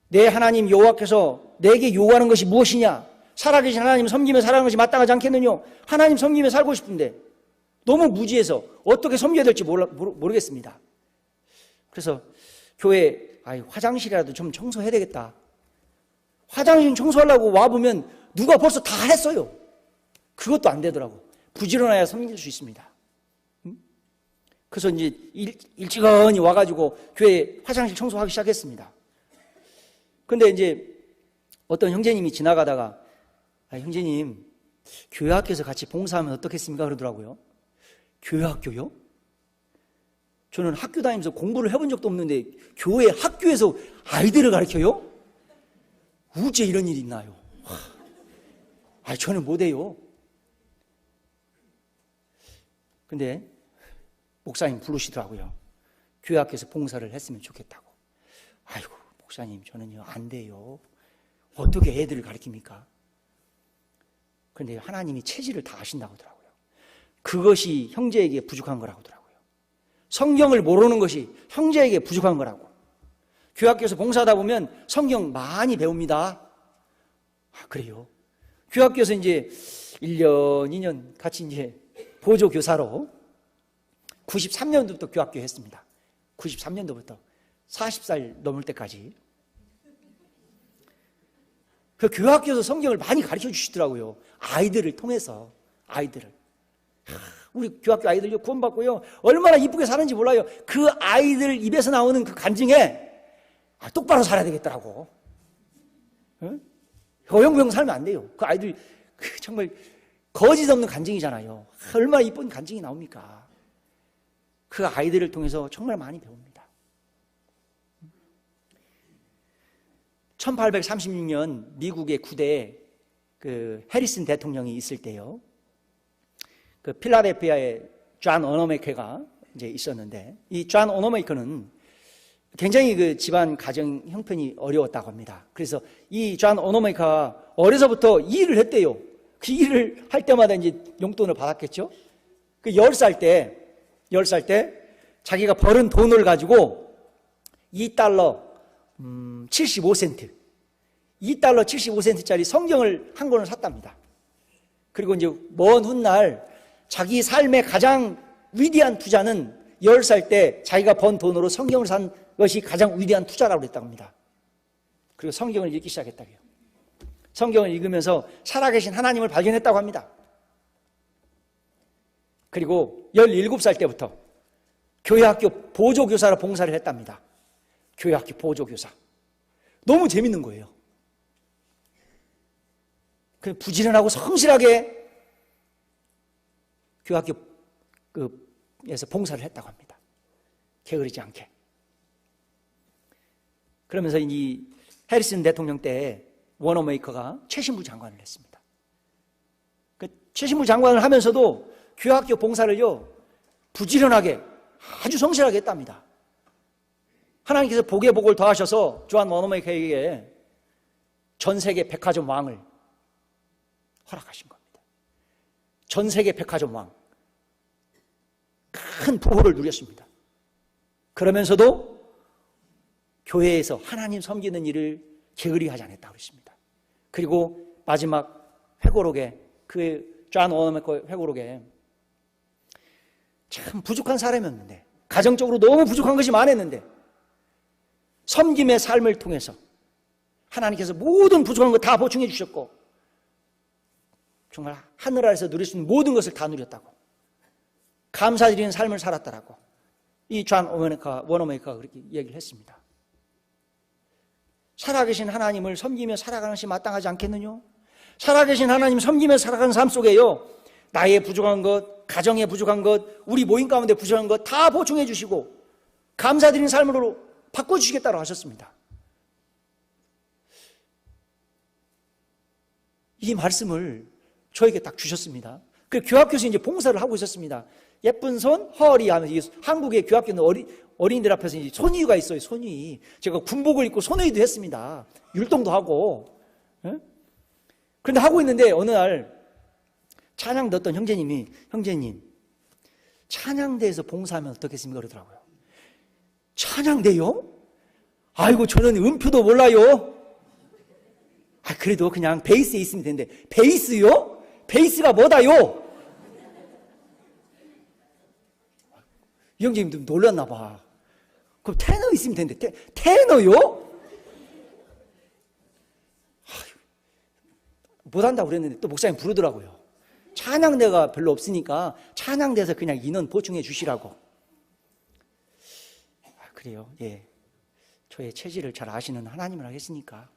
내 하나님 여호와께서 내게 요구하는 것이 무엇이냐? 살아계신 하나님 섬기며 살아가는 것이 마땅하지 않겠느냐? 하나님 섬기며 살고 싶은데 너무 무지해서 어떻게 섬겨야 될지 모르겠습니다. 그래서 교회 화장실이라도 좀 청소해야 되겠다. 화장실 청소하려고 와보면 누가 벌써 다 했어요. 그것도 안 되더라고. 부지런해야 섬길 수 있습니다. 그래서 이제 일찍이 와가지고 교회 화장실 청소하기 시작했습니다. 근데 이제 어떤 형제님이 지나가다가 형제님, 교회 학교에서 같이 봉사하면 어떻겠습니까? 그러더라고요. 교회 학교요? 저는 학교 다니면서 공부를 해본 적도 없는데 교회 학교에서 아이들을 가르쳐요? 어째 이런 일이 있나요? 저는 못해요. 근데 목사님 부르시더라고요. 교회 학교에서 봉사를 했으면 좋겠다고. 아이고 목사님, 저는요 안 돼요. 어떻게 애들을 가르칩니까? 그런데 하나님이 체질을 다 아신다고 하더라고요. 그것이 형제에게 부족한 거라고 하더라고요. 성경을 모르는 것이 형제에게 부족한 거라고. 교회 학교에서 봉사하다 보면 성경 많이 배웁니다. 그래요? 교회 학교에서 이제 1년, 2년 같이 이제 보조교사로 93년도부터 교회 학교 했습니다. 93년도부터 40살 넘을 때까지. 그 교회 학교에서 성경을 많이 가르쳐 주시더라고요. 아이들을 통해서, 아이들을. 우리 교회 학교 아이들요, 구원받고요, 얼마나 이쁘게 사는지 몰라요. 그 아이들 입에서 나오는 그 간증에 똑바로 살아야 되겠더라고. 응? 어영부영 살면 안 돼요. 그 아이들 정말 거짓 없는 간증이잖아요. 얼마나 이쁜 간증이 나옵니까? 그 아이들을 통해서 정말 많이 배웁니다. 1836년 미국의 9대에 그 해리슨 대통령이 있을 때요, 그 필라델피아에 존 워너메이커가 이제 있었는데, 이 존 워너메이커는 굉장히 그 집안 가정 형편이 어려웠다고 합니다. 그래서 이 존 워너메이커가 어려서부터 일을 했대요. 그 일을 할 때마다 이제 용돈을 받았겠죠. 그 10살 때 자기가 벌은 돈을 가지고 2달러 75센트 2달러 75센트짜리 성경을 한 권을 샀답니다. 그리고 이제 먼 훗날 자기 삶의 가장 위대한 투자는 10살 때 자기가 번 돈으로 성경을 산 것이 가장 위대한 투자라고 했다고 합니다. 그리고 성경을 읽기 시작했다고요. 성경을 읽으면서 살아계신 하나님을 발견했다고 합니다. 그리고 17살 때부터 교회학교 보조교사로 봉사를 했답니다. 교회학교 보조교사. 너무 재밌는 거예요. 부지런하고 성실하게 교회학교에서 봉사를 했다고 합니다. 게으르지 않게. 그러면서 이 해리슨 대통령 때 워너메이커가 최신부 장관을 했습니다. 그 최신부 장관을 하면서도 교회학교 봉사를요 부지런하게 아주 성실하게 했답니다. 하나님께서 복에 복을 더하셔서 조한 워너메이커에게 전 세계 백화점 왕을 허락하신 겁니다. 전 세계 백화점 왕. 큰 부호를 누렸습니다. 그러면서도 교회에서 하나님 섬기는 일을 게으리 하지 않았다고 했습니다. 그리고 마지막 회고록에 존 워너메이커 회고록에 참 부족한 사람이었는데 가정적으로 너무 부족한 것이 많았는데 섬김의 삶을 통해서 하나님께서 모든 부족한 것 다 보충해 주셨고 정말 하늘 아래서 누릴 수 있는 모든 것을 다 누렸다고 감사드리는 삶을 살았다라고 이 존 워너메이커가 그렇게 얘기를 했습니다. 살아계신 하나님을 섬기며 살아가는 것이 마땅하지 않겠느냐? 살아계신 하나님 섬기며 살아가는 삶 속에요 나의 부족한 것, 가정의 부족한 것, 우리 모임 가운데 부족한 것 다 보충해 주시고 감사드리는 삶으로 바꿔주시겠다고 하셨습니다. 이 말씀을 저에게 딱 주셨습니다. 그 교학교에서 이제 봉사를 하고 있었습니다. 예쁜 손, 허리 하면서 한국의 교학교는 어린이들 앞에서 이제 손위가 있어요, 손위. 제가 군복을 입고 손위도 했습니다. 율동도 하고. 그런데 하고 있는데 어느 날 찬양 듣던 형제님, 찬양대에서 봉사하면 어떻겠습니까? 그러더라고요. 찬양대요? 아이고, 저는 음표도 몰라요. 그래도 그냥 베이스에 있으면 되는데, 베이스요? 베이스가 뭐다요? 이 형제님도 놀랐나 봐. 그럼 테너 있으면 되는데, 테너요? 못한다고 그랬는데 또 목사님 부르더라고요. 찬양대가 별로 없으니까 찬양대에서 그냥 인원 보충해 주시라고. 그래요. 예. 저의 체질을 잘 아시는 하나님을 하겠으니까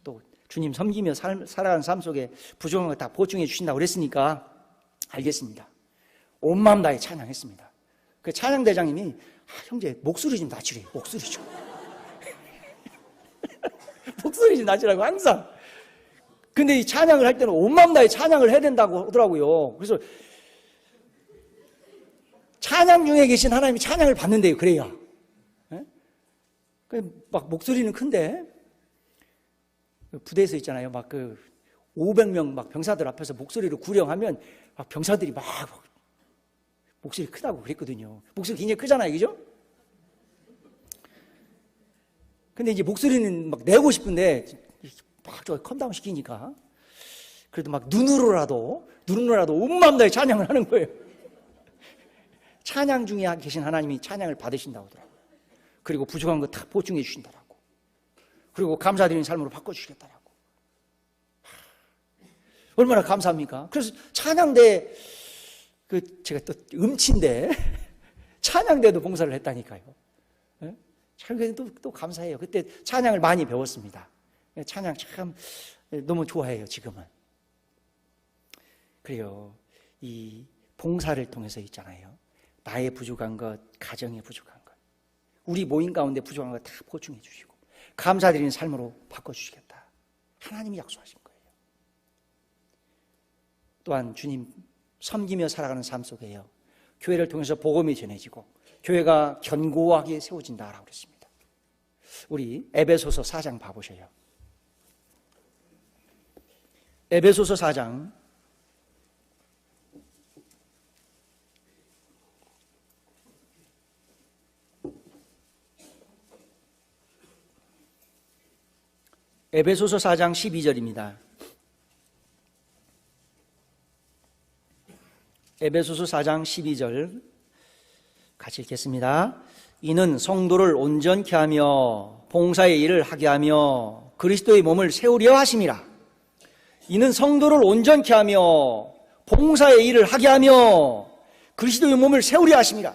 또 주님 섬기며 살아가는 삶 속에 부족한 거 다 보충해 주신다고 그랬으니까 알겠습니다. 온 마음 다해 찬양했습니다. 그 찬양대장님이 형제 목소리 좀 낮추래. 목소리 좀. 목소리 좀 낮추라고 항상. 근데 이 찬양을 할 때는 온 마음 다해 찬양을 해야 된다고 하더라고요. 그래서 찬양 중에 계신 하나님이 찬양을 받는데요. 그래야. 막 목소리는 큰데 부대에서 있잖아요. 막 500명 막 병사들 앞에서 목소리를 구령하면 막 병사들이 막 목소리 크다고 그랬거든요. 목소리 굉장히 크잖아요. 그죠? 근데 이제 목소리는 막 내고 싶은데 막 컴다운 시키니까 그래도 막 눈으로라도 온 마음 다해 찬양을 하는 거예요. 찬양 중에 계신 하나님이 찬양을 받으신다고 하더라고요. 그리고 부족한 거 다 보충해 주신다라고. 그리고 감사드리는 삶으로 바꿔주시겠다라고. 얼마나 감사합니까? 그래서 찬양대, 제가 또 음치인데, 찬양대도 봉사를 했다니까요. 참, 또 감사해요. 그때 찬양을 많이 배웠습니다. 찬양 참 너무 좋아해요, 지금은. 그래요. 이 봉사를 통해서 있잖아요. 나의 부족한 것, 가정의 부족한 것, 우리 모임 가운데 부족한 것 다 보충해 주시고 감사드리는 삶으로 바꿔주시겠다. 하나님이 약속하신 거예요. 또한 주님 섬기며 살아가는 삶 속에요. 교회를 통해서 복음이 전해지고 교회가 견고하게 세워진다라고 그랬습니다. 우리 에베소서 4장 봐보셔요. 에베소서 4장 에베소서 4장 12절입니다. 에베소서 4장 12절 같이 읽겠습니다. 이는 성도를 온전케 하며 봉사의 일을 하게 하며 그리스도의 몸을 세우려 하심이라. 이는 성도를 온전케 하며 봉사의 일을 하게 하며 그리스도의 몸을 세우려 하심이라.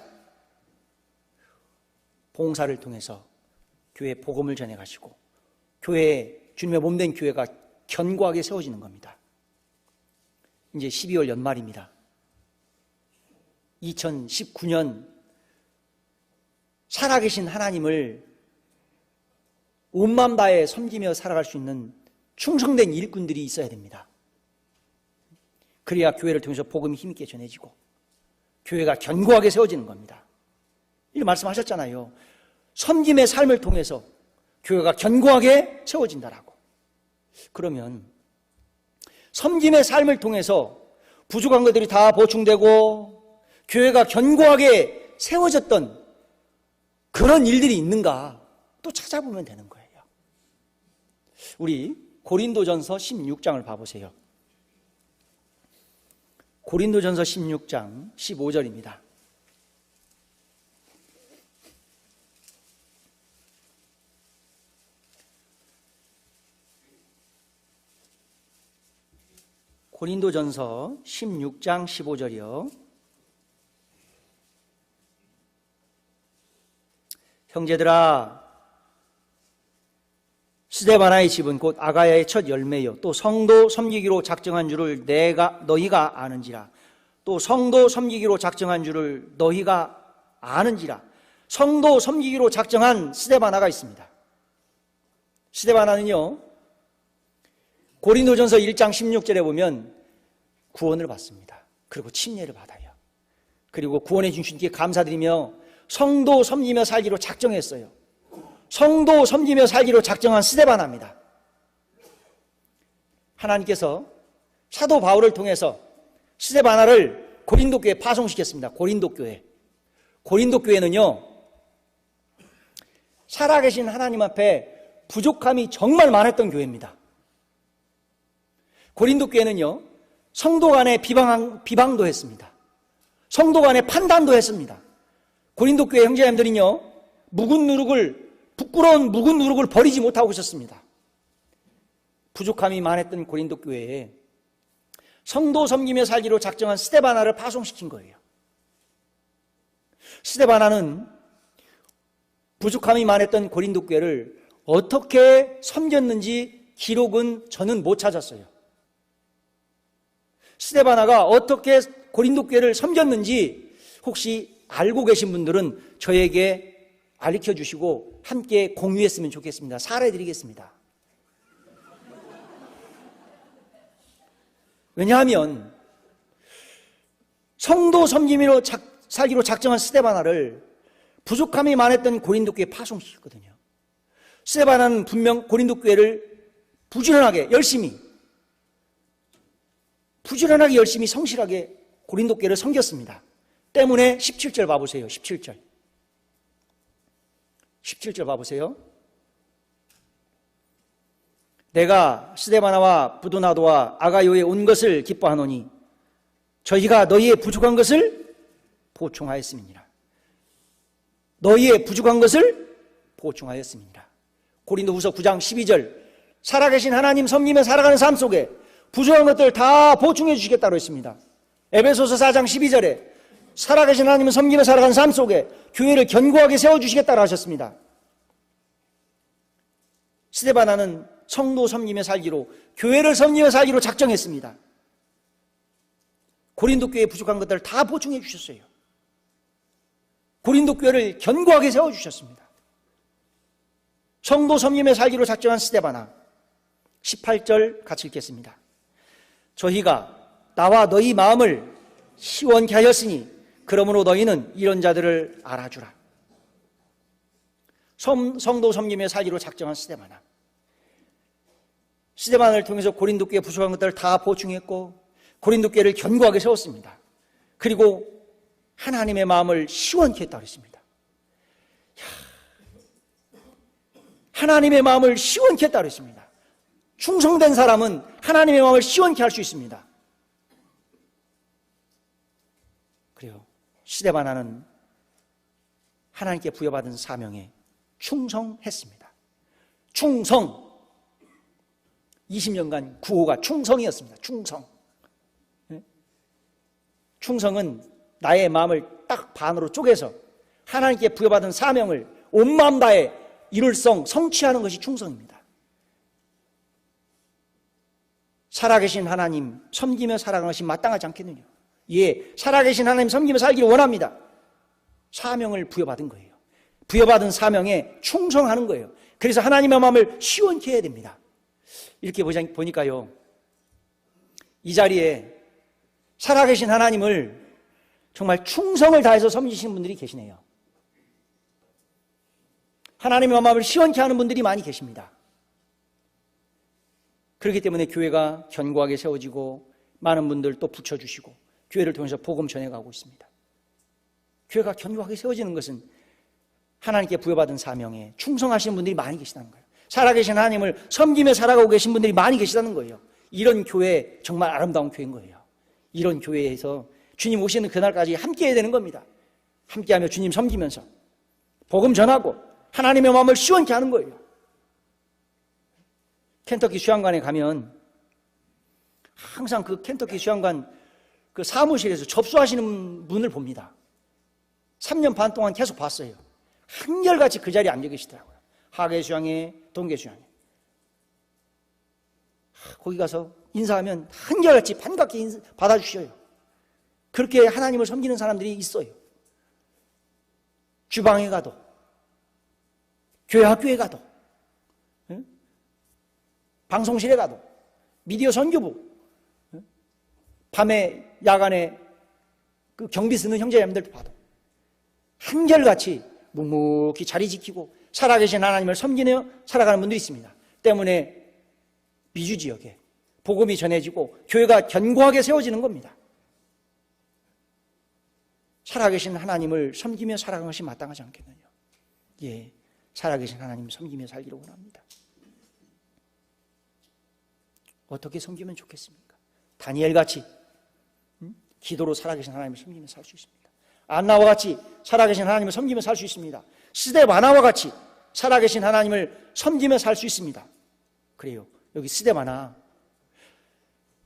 봉사를 통해서 교회에 복음을 전해가시고 교회에 주님의 몸된 교회가 견고하게 세워지는 겁니다. 이제 12월 연말입니다. 2019년 살아계신 하나님을 온 마음 다해 섬기며 살아갈 수 있는 충성된 일꾼들이 있어야 됩니다. 그래야 교회를 통해서 복음이 힘있게 전해지고 교회가 견고하게 세워지는 겁니다. 이렇게 말씀하셨잖아요. 섬김의 삶을 통해서 교회가 견고하게 세워진다라고. 그러면 섬김의 삶을 통해서 부족한 것들이 다 보충되고 교회가 견고하게 세워졌던 그런 일들이 있는가 또 찾아보면 되는 거예요. 우리 고린도전서 16장을 봐보세요. 고린도전서 16장 15절입니다. 고린도전서 16장 15절이요. 형제들아, 스데바나의 집은 곧 아가야의 첫 열매요 또 성도 섬기기로 작정한 줄을 너희가 아는지라. 또 성도 섬기기로 작정한 줄을 너희가 아는지라. 성도 섬기기로 작정한 스데바나가 있습니다. 스데바나는요, 고린도전서 1장 16절에 보면 구원을 받습니다. 그리고 침례를 받아요. 그리고 구원해 주신 주님께 감사드리며 성도 섬기며 살기로 작정했어요. 성도 섬기며 살기로 작정한 스데바나입니다. 하나님께서 사도 바울을 통해서 스데바나를 고린도 교회에 파송시켰습니다. 고린도 교회. 고린도 교회는요, 살아계신 하나님 앞에 부족함이 정말 많았던 교회입니다. 고린도 교회는요, 성도 간에 비방도 했습니다. 성도 간에 판단도 했습니다. 고린도 교회 형제님들은요, 부끄러운 묵은 누룩을 버리지 못하고 있었습니다. 부족함이 많았던 고린도 교회에 성도 섬기며 살기로 작정한 스데바나를 파송시킨 거예요. 스데바나는 부족함이 많았던 고린도 교회를 어떻게 섬겼는지 기록은 저는 못 찾았어요. 스데바나가 어떻게 고린도 교회를 섬겼는지 혹시 알고 계신 분들은 저에게 알려 주시고 함께 공유했으면 좋겠습니다. 사례드리겠습니다. 왜냐하면 성도 섬김으로 살기로 작정한 스데바나를 부족함이 많았던 고린도 교회에 파송시켰거든요. 스데바나는 분명 고린도 교회를 부지런하게 열심히 성실하게 고린도 교회를 섬겼습니다. 때문에 17절 봐보세요. 17절 봐보세요. 내가 스데바나와 부도나도와 아가요에 온 것을 기뻐하노니 저희가 너희의 부족한 것을 보충하였음이니라. 너희의 부족한 것을 보충하였음이니라. 고린도후서 9장 12절, 살아계신 하나님 섬기며 살아가는 삶 속에 부족한 것들 다 보충해 주시겠다고 했습니다. 에베소서 4장 12절에 살아계신 하나님을 섬기며 살아가는 삶 속에 교회를 견고하게 세워주시겠다고 하셨습니다. 스데바나는 성도 섬기며 살기로, 교회를 섬기며 살기로 작정했습니다. 고린도 교회에 부족한 것들을 다 보충해 주셨어요. 고린도 교회를 견고하게 세워주셨습니다. 성도 섬기며 살기로 작정한 스데바나. 18절 같이 읽겠습니다. 저희가 나와 너희 마음을 시원케 하였으니 그러므로 너희는 이런 자들을 알아주라. 성도 섬기며 살기로 작정한 스데바나. 스데바나를 통해서 고린도 교회에 부족한 것들을 다 보충했고 고린도 교회를 견고하게 세웠습니다. 그리고 하나님의 마음을 시원케 했다고 했습니다. 하나님의 마음을 시원케 했다고 했습니다. 충성된 사람은 하나님의 마음을 시원케 할 수 있습니다. 그래요. 스데바나는 하나님께 부여받은 사명에 충성했습니다. 충성. 20년간 구호가 충성이었습니다. 충성. 충성은 나의 마음을 딱 반으로 쪼개서 하나님께 부여받은 사명을 온 마음 다해 성취하는 것이 충성입니다. 살아계신 하나님 섬기며 살아가는 것이 마땅하지 않겠느냐? 예, 살아계신 하나님 섬기며 살기를 원합니다. 사명을 부여받은 거예요. 부여받은 사명에 충성하는 거예요. 그래서 하나님의 마음을 시원케 해야 됩니다. 이렇게 보니까요, 이 자리에 살아계신 하나님을 정말 충성을 다해서 섬기시는 분들이 계시네요. 하나님의 마음을 시원케 하는 분들이 많이 계십니다. 그렇기 때문에 교회가 견고하게 세워지고 많은 분들 또 붙여주시고 교회를 통해서 복음 전해가고 있습니다. 교회가 견고하게 세워지는 것은 하나님께 부여받은 사명에 충성하시는 분들이 많이 계시다는 거예요. 살아계신 하나님을 섬기며 살아가고 계신 분들이 많이 계시다는 거예요. 이런 교회 정말 아름다운 교회인 거예요. 이런 교회에서 주님 오시는 그날까지 함께 해야 되는 겁니다. 함께하며 주님 섬기면서 복음 전하고 하나님의 마음을 시원케 하는 거예요. 켄터키 수양관에 가면 항상 그 켄터키 수양관 그 사무실에서 접수하시는 분을 봅니다. 3년 반 동안 계속 봤어요. 한결같이 그 자리에 앉아 계시더라고요. 하계 수양회, 동계 수양회. 거기 가서 인사하면 한결같이 반갑게 받아주셔요. 그렇게 하나님을 섬기는 사람들이 있어요. 주방에 가도, 교회 학교에 가도, 방송실에 가도, 미디어 선교부, 밤에 야간에 그 경비 쓰는 형제자매들 봐도 한결같이 묵묵히 자리 지키고 살아계신 하나님을 섬기며 살아가는 분들이 있습니다. 때문에 미주 지역에 복음이 전해지고 교회가 견고하게 세워지는 겁니다. 살아계신 하나님을 섬기며 살아가는 것이 마땅하지 않겠느냐? 예, 살아계신 하나님 섬기며 살기를 원합니다. 어떻게 섬기면 좋겠습니까? 다니엘같이 기도로 살아계신 하나님을 섬기며 살 수 있습니다. 안나와 같이 살아계신 하나님을 섬기며 살 수 있습니다. 스데바나와 같이 살아계신 하나님을 섬기며 살 수 있습니다. 그래요. 여기 스데바나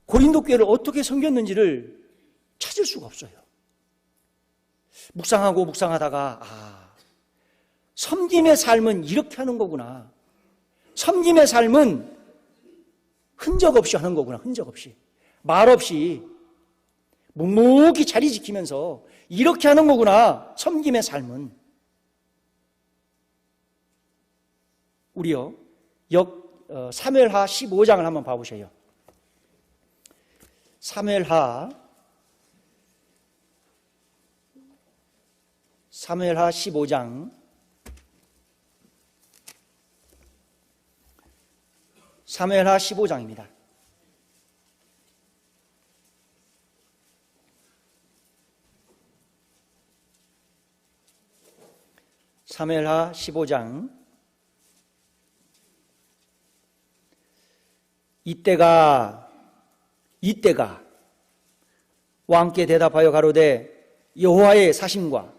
고린도 교회를 어떻게 섬겼는지를 찾을 수가 없어요. 묵상하다가 섬김의 삶은 이렇게 하는 거구나. 섬김의 삶은 흔적 없이 하는 거구나. 흔적 없이. 말 없이 묵묵히 자리 지키면서 이렇게 하는 거구나. 섬김의 삶은. 우리요, 사무엘하 15장을 한번 봐보세요. 사무엘하 15장 15장입니다. 사무엘하 15장 이때가 왕께 대답하여 가로되 여호와의 사심과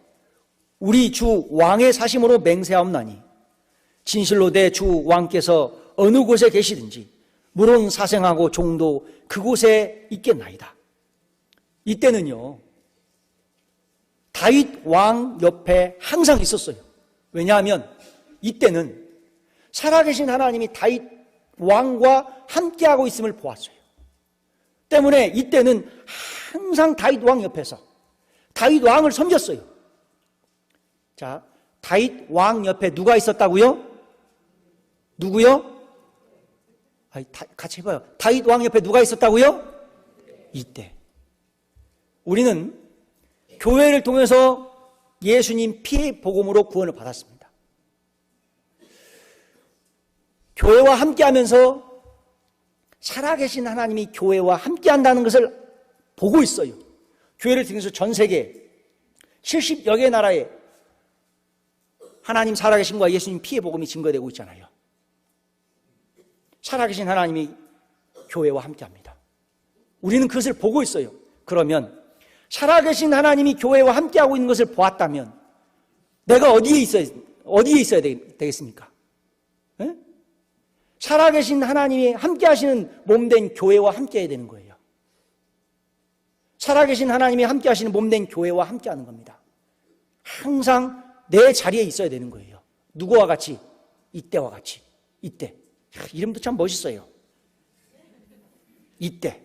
우리 주 왕의 사심으로 맹세하옵나니 진실로 내 주 왕께서 어느 곳에 계시든지 물론 사생하고 종도 그곳에 있겠나이다. 이때는요, 다윗 왕 옆에 항상 있었어요. 왜냐하면 이때는 살아계신 하나님이 다윗 왕과 함께하고 있음을 보았어요. 때문에 이때는 항상 다윗 왕 옆에서 다윗 왕을 섬겼어요. 자, 다윗 왕 옆에 누가 있었다고요? 누구요? 같이 해봐요. 다윗 왕 옆에 누가 있었다고요? 이때. 우리는 교회를 통해서 예수님 피의 복음으로 구원을 받았습니다. 교회와 함께하면서 살아계신 하나님이 교회와 함께한다는 것을 보고 있어요. 교회를 통해서 전 세계 70여 개 나라에 하나님 살아계신과 예수님 피의 복음이 증거되고 있잖아요. 살아계신 하나님이 교회와 함께합니다. 우리는 그것을 보고 있어요. 그러면 살아계신 하나님이 교회와 함께하고 있는 것을 보았다면 내가 어디에 있어야 되겠습니까? 에? 살아계신 하나님이 함께하시는 몸된 교회와 함께해야 되는 거예요. 살아계신 하나님이 함께하시는 몸된 교회와 함께하는 겁니다. 항상 내 자리에 있어야 되는 거예요. 누구와 같이? 이때와 같이. 이때. 이름도 참 멋있어요. 이때.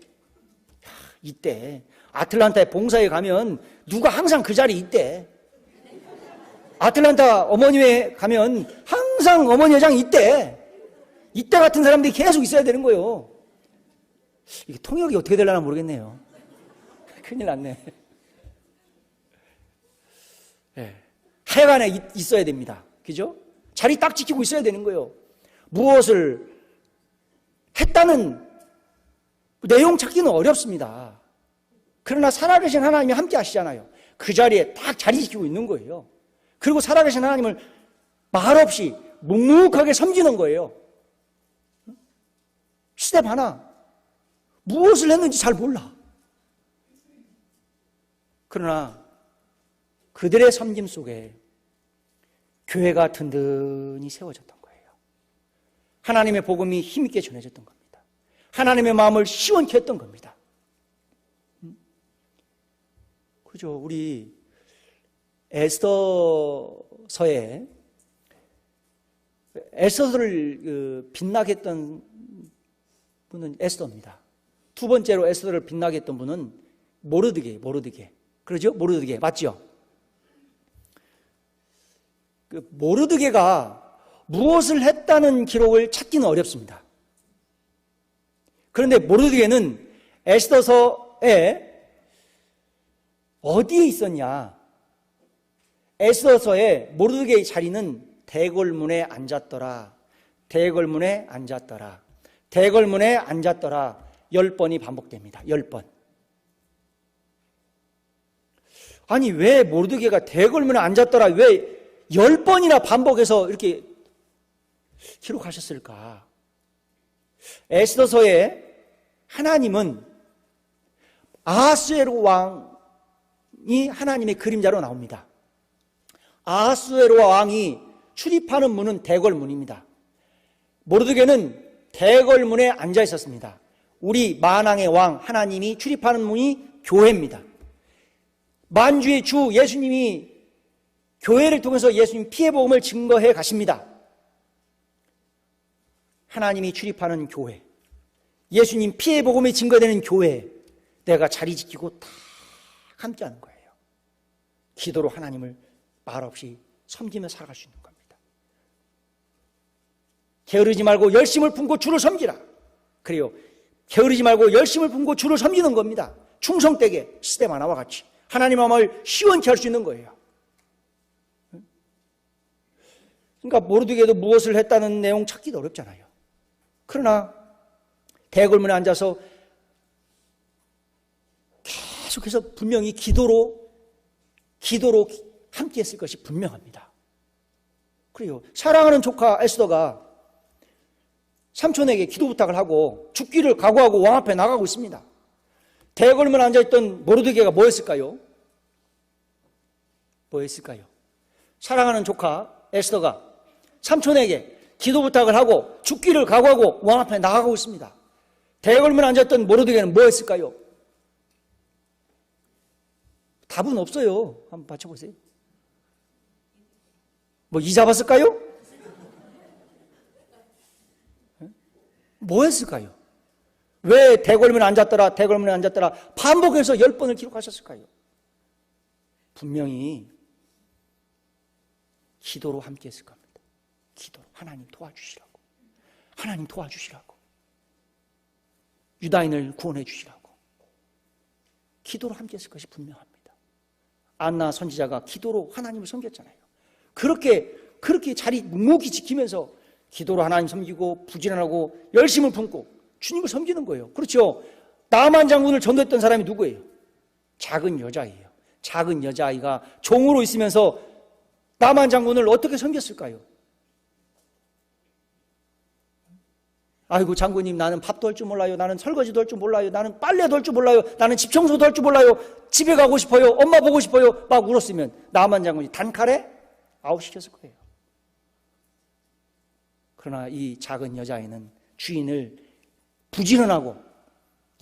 이때. 아틀란타에 봉사에 가면 누가 항상 그 자리에 있대. 아틀란타 어머니회 가면 항상 어머니 회장이 있대. 이때 같은 사람들이 계속 있어야 되는 거예요. 이게 통역이 어떻게 되려나 모르겠네요. 큰일 났네. 네. 하여간에 있어야 됩니다. 그죠? 자리 딱 지키고 있어야 되는 거예요. 무엇을 했다는 내용 찾기는 어렵습니다. 그러나 살아계신 하나님이 함께 하시잖아요. 그 자리에 딱 자리 지키고 있는 거예요. 그리고 살아계신 하나님을 말없이 묵묵하게 섬기는 거예요. 스텝 하나, 무엇을 했는지 잘 몰라. 그러나 그들의 섬김 속에 교회가 든든히 세워졌던 거예요. 하나님의 복음이 힘있게 전해졌던 겁니다. 하나님의 마음을 시원케 했던 겁니다. 그죠? 우리 에스더서에 에스더를 빛나게 했던 분은 에스더입니다. 두 번째로 에스더를 빛나게 했던 분은 모르드게. 그러죠? 모르드게. 맞죠? 그 모르드게가 무엇을 했다는 기록을 찾기는 어렵습니다. 그런데 모르드게는 에스더서에 어디에 있었냐? 에스더서에 모르드게의 자리는 대궐문에 앉았더라. 대궐문에 앉았더라. 대궐문에 앉았더라. 10번이 반복됩니다. 10번. 아니 왜 모르드게가 대궐문에 앉았더라 왜 10번이나 반복해서 이렇게 기록하셨을까? 에스더서에 하나님은 아하스웨로 왕이 하나님의 그림자로 나옵니다. 아하스웨로 왕이 출입하는 문은 대궐문입니다. 모르드게는 대궐문에 앉아 있었습니다. 우리 만왕의 왕 하나님이 출입하는 문이 교회입니다. 만주의 주 예수님이 교회를 통해서 예수님 피해 복음을 증거해 가십니다. 하나님이 출입하는 교회, 예수님 피해 복음이 증거되는 교회에 내가 자리 지키고 다 함께하는 거예요. 기도로 하나님을 말없이 섬기며 살아갈 수 있는 겁니다. 게으르지 말고 열심을 품고 주를 섬기라. 그래요. 게으르지 말고 열심을 품고 주를 섬기는 겁니다. 충성되게 스데바나와 같이 하나님의 마음을 시원케 할 수 있는 거예요. 그러니까 모르드게도 무엇을 했다는 내용 찾기도 어렵잖아요. 그러나 대궐문에 앉아서 계속해서 분명히 기도로 함께 했을 것이 분명합니다. 그래요. 사랑하는 조카 에스더가 삼촌에게 기도 부탁을 하고 죽기를 각오하고 왕 앞에 나가고 있습니다. 대궐문에 앉아있던 모르드게가 뭐 했을까요? 사랑하는 조카 에스더가 삼촌에게 기도 부탁을 하고 죽기를 각오하고 왕 앞에 나가고 있습니다. 대궐문에 앉았던 모르드게는 뭐 했을까요? 답은 없어요. 한번 맞춰보세요. 뭐 이 잡았을까요? 뭐 했을까요? 왜 대궐문에 앉았더라 반복해서 10번을 기록하셨을까요? 분명히 기도로 함께 했을 겁니다. 기도로 하나님 도와주시라고 유다인을 구원해 주시라고 기도로 함께 했을 것이 분명합니다. 안나 선지자가 기도로 하나님을 섬겼잖아요. 그렇게 자리 묵묵히 지키면서 기도로 하나님 섬기고 부지런하고 열심을 품고 주님을 섬기는 거예요. 그렇죠. 나만 장군을 전도했던 사람이 누구예요? 작은 여자예요. 작은 여자아이가 종으로 있으면서 나만 장군을 어떻게 섬겼을까요? 아이고 장군님, 나는 밥도 할 줄 몰라요, 나는 설거지도 할 줄 몰라요, 나는 빨래도 할 줄 몰라요, 나는 집 청소도 할 줄 몰라요, 집에 가고 싶어요, 엄마 보고 싶어요, 막 울었으면 나만 장군이 단칼에 아웃시켰을 거예요. 그러나 이 작은 여자애는 주인을 부지런하고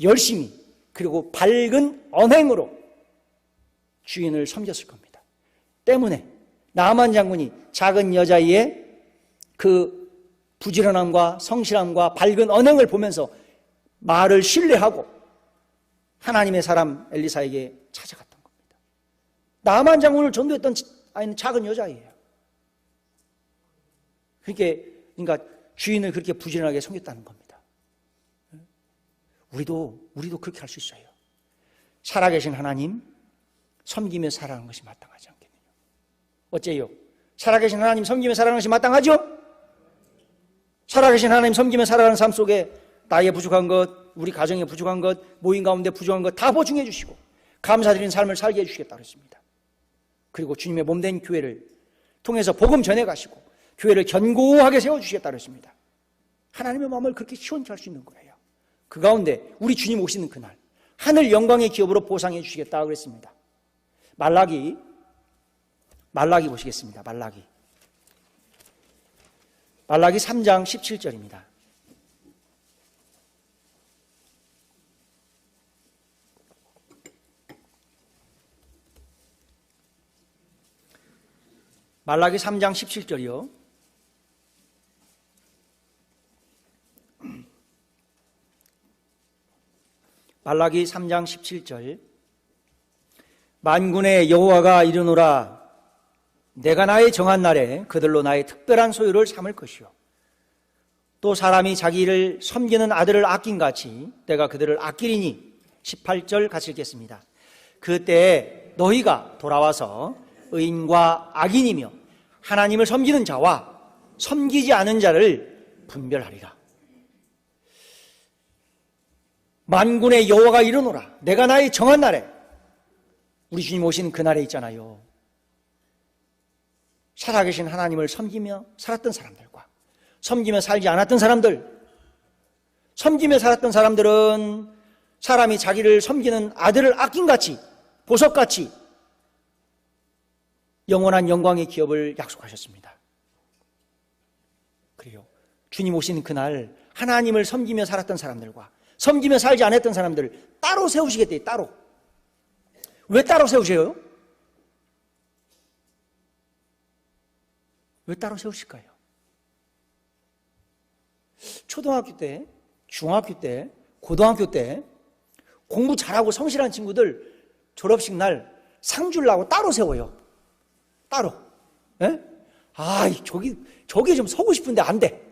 열심히 그리고 밝은 언행으로 주인을 섬겼을 겁니다. 때문에 나만 장군이 작은 여자애의 그 부지런함과 성실함과 밝은 언행을 보면서 말을 신뢰하고 하나님의 사람 엘리사에게 찾아갔던 겁니다. 나만 장군을 전도했던 아이는 작은 여자예요. 그러니까 주인을 그렇게 부지런하게 섬겼다는 겁니다. 우리도 그렇게 할 수 있어요. 살아계신 하나님 섬기며 살아가는 것이 마땅하지 않겠느냐. 어째요? 살아계신 하나님 섬기며 살아가는 것이 마땅하죠? 살아계신 하나님 섬기며 살아가는 삶 속에 나의 부족한 것, 우리 가정의 부족한 것, 모임 가운데 부족한 것 다 보충해 주시고 감사드리는 삶을 살게 해주시겠다 그랬습니다. 그리고 주님의 몸된 교회를 통해서 복음 전해가시고 교회를 견고하게 세워주시겠다 그랬습니다. 하나님의 마음을 그렇게 시원케 할 수 있는 거예요. 그 가운데 우리 주님 오시는 그날 하늘 영광의 기업으로 보상해 주시겠다 그랬습니다. 말라기 보시겠습니다. 말라기 3장 17절입니다. 말라기 3장 17절이요. 말라기 3장 17절. 만군의 여호와가 이르노라. 내가 나의 정한 날에 그들로 나의 특별한 소유를 삼을 것이요. 또 사람이 자기를 섬기는 아들을 아낀 같이 내가 그들을 아끼리니. 18절 같이 읽겠습니다. 그때 너희가 돌아와서 의인과 악인이며 하나님을 섬기는 자와 섬기지 않은 자를 분별하리라. 만군의 여호와가 이르노라. 내가 나의 정한 날에, 우리 주님 오시는 그날에 있잖아요. 살아계신 하나님을 섬기며 살았던 사람들과 섬기며 살지 않았던 사람들, 섬기며 살았던 사람들은 사람이 자기를 섬기는 아들을 아낀같이, 보석같이 영원한 영광의 기업을 약속하셨습니다. 그래요. 주님 오시는 그날 하나님을 섬기며 살았던 사람들과 섬기며 살지 않았던 사람들을 따로 세우시겠대요. 따로. 왜 따로 세우세요? 왜 따로 세우실까요? 초등학교 때, 중학교 때, 고등학교 때 공부 잘하고 성실한 친구들 졸업식 날 상 주려고 따로 세워요. 따로. 예? 저기 좀 서고 싶은데 안 돼.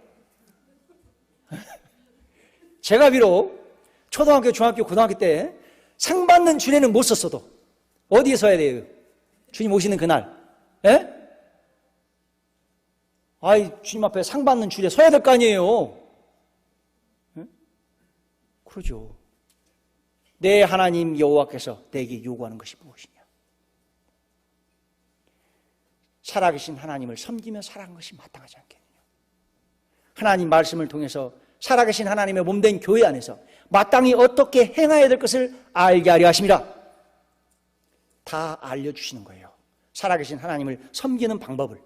제가 비록 초등학교, 중학교, 고등학교 때 상 받는 주례는 못 썼어도 어디에 서야 돼요? 주님 오시는 그날. 예? 주님 앞에 상 받는 주례 서야 될 거 아니에요. 예? 그러죠. 내 하나님 여호와께서 내게 요구하는 것이 무엇이냐? 살아계신 하나님을 섬기며 살아가는 것이 마땅하지 않겠느냐? 하나님 말씀을 통해서 살아계신 하나님의 몸된 교회 안에서 마땅히 어떻게 행해야 될 것을 알게 하려 하심이라. 다 알려주시는 거예요. 살아계신 하나님을 섬기는 방법을.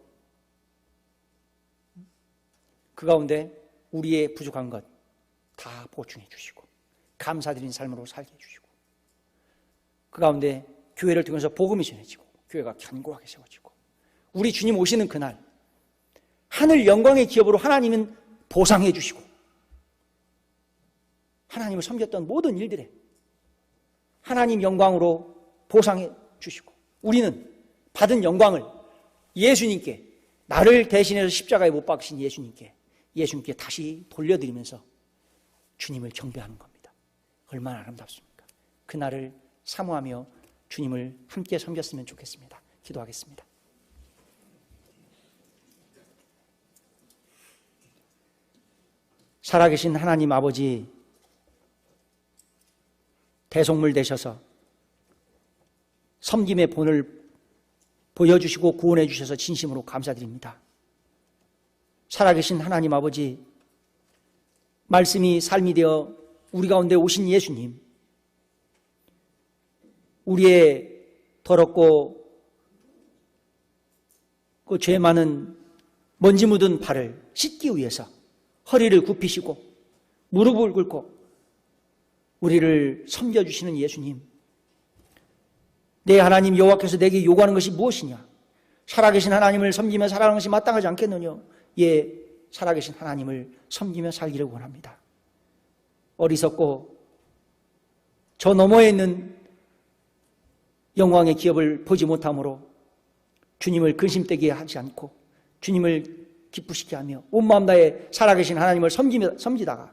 그 가운데 우리의 부족한 것 다 보충해 주시고 감사드린 삶으로 살게 해주시고 그 가운데 교회를 통해서 복음이 전해지고 교회가 견고하게 세워지고 우리 주님 오시는 그날 하늘 영광의 기업으로 하나님은 보상해 주시고 하나님을 섬겼던 모든 일들에 하나님 영광으로 보상해 주시고 우리는 받은 영광을 예수님께, 나를 대신해서 십자가에 못 박으신 예수님께 다시 돌려드리면서 주님을 경배하는 겁니다. 얼마나 아름답습니까? 그날을 사모하며 주님을 함께 섬겼으면 좋겠습니다. 기도하겠습니다. 살아계신 하나님 아버지, 대속물 되셔서 섬김의 본을 보여주시고 구원해 주셔서 진심으로 감사드립니다. 살아계신 하나님 아버지, 말씀이 삶이 되어 우리 가운데 오신 예수님, 우리의 더럽고 그 죄 많은 먼지 묻은 발을 씻기 위해서 허리를 굽히시고 무릎을 꿇고 우리를 섬겨주시는 예수님, 내 하나님 여호와께서 내게 요구하는 것이 무엇이냐? 살아계신 하나님을 섬기며 살아가는 것이 마땅하지 않겠느냐? 예, 살아계신 하나님을 섬기며 살기를 원합니다. 어리석고 저 너머에 있는 영광의 기업을 보지 못함으로 주님을 근심되게 하지 않고 주님을 기쁘시게 하며 온 마음 다해 살아계신 하나님을 섬기다가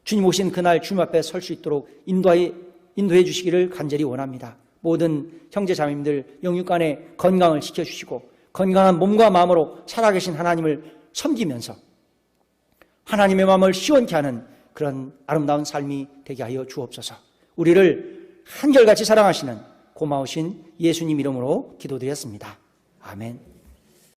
주님 오신 그날 주님 앞에 설 수 있도록 인도해 주시기를 간절히 원합니다. 모든 형제 자매님들 영육간에 건강을 지켜주시고 건강한 몸과 마음으로 살아계신 하나님을 섬기면서 하나님의 마음을 시원케 하는 그런 아름다운 삶이 되게 하여 주옵소서. 우리를 한결같이 사랑하시는 고마우신 예수님 이름으로 기도드렸습니다. 아멘.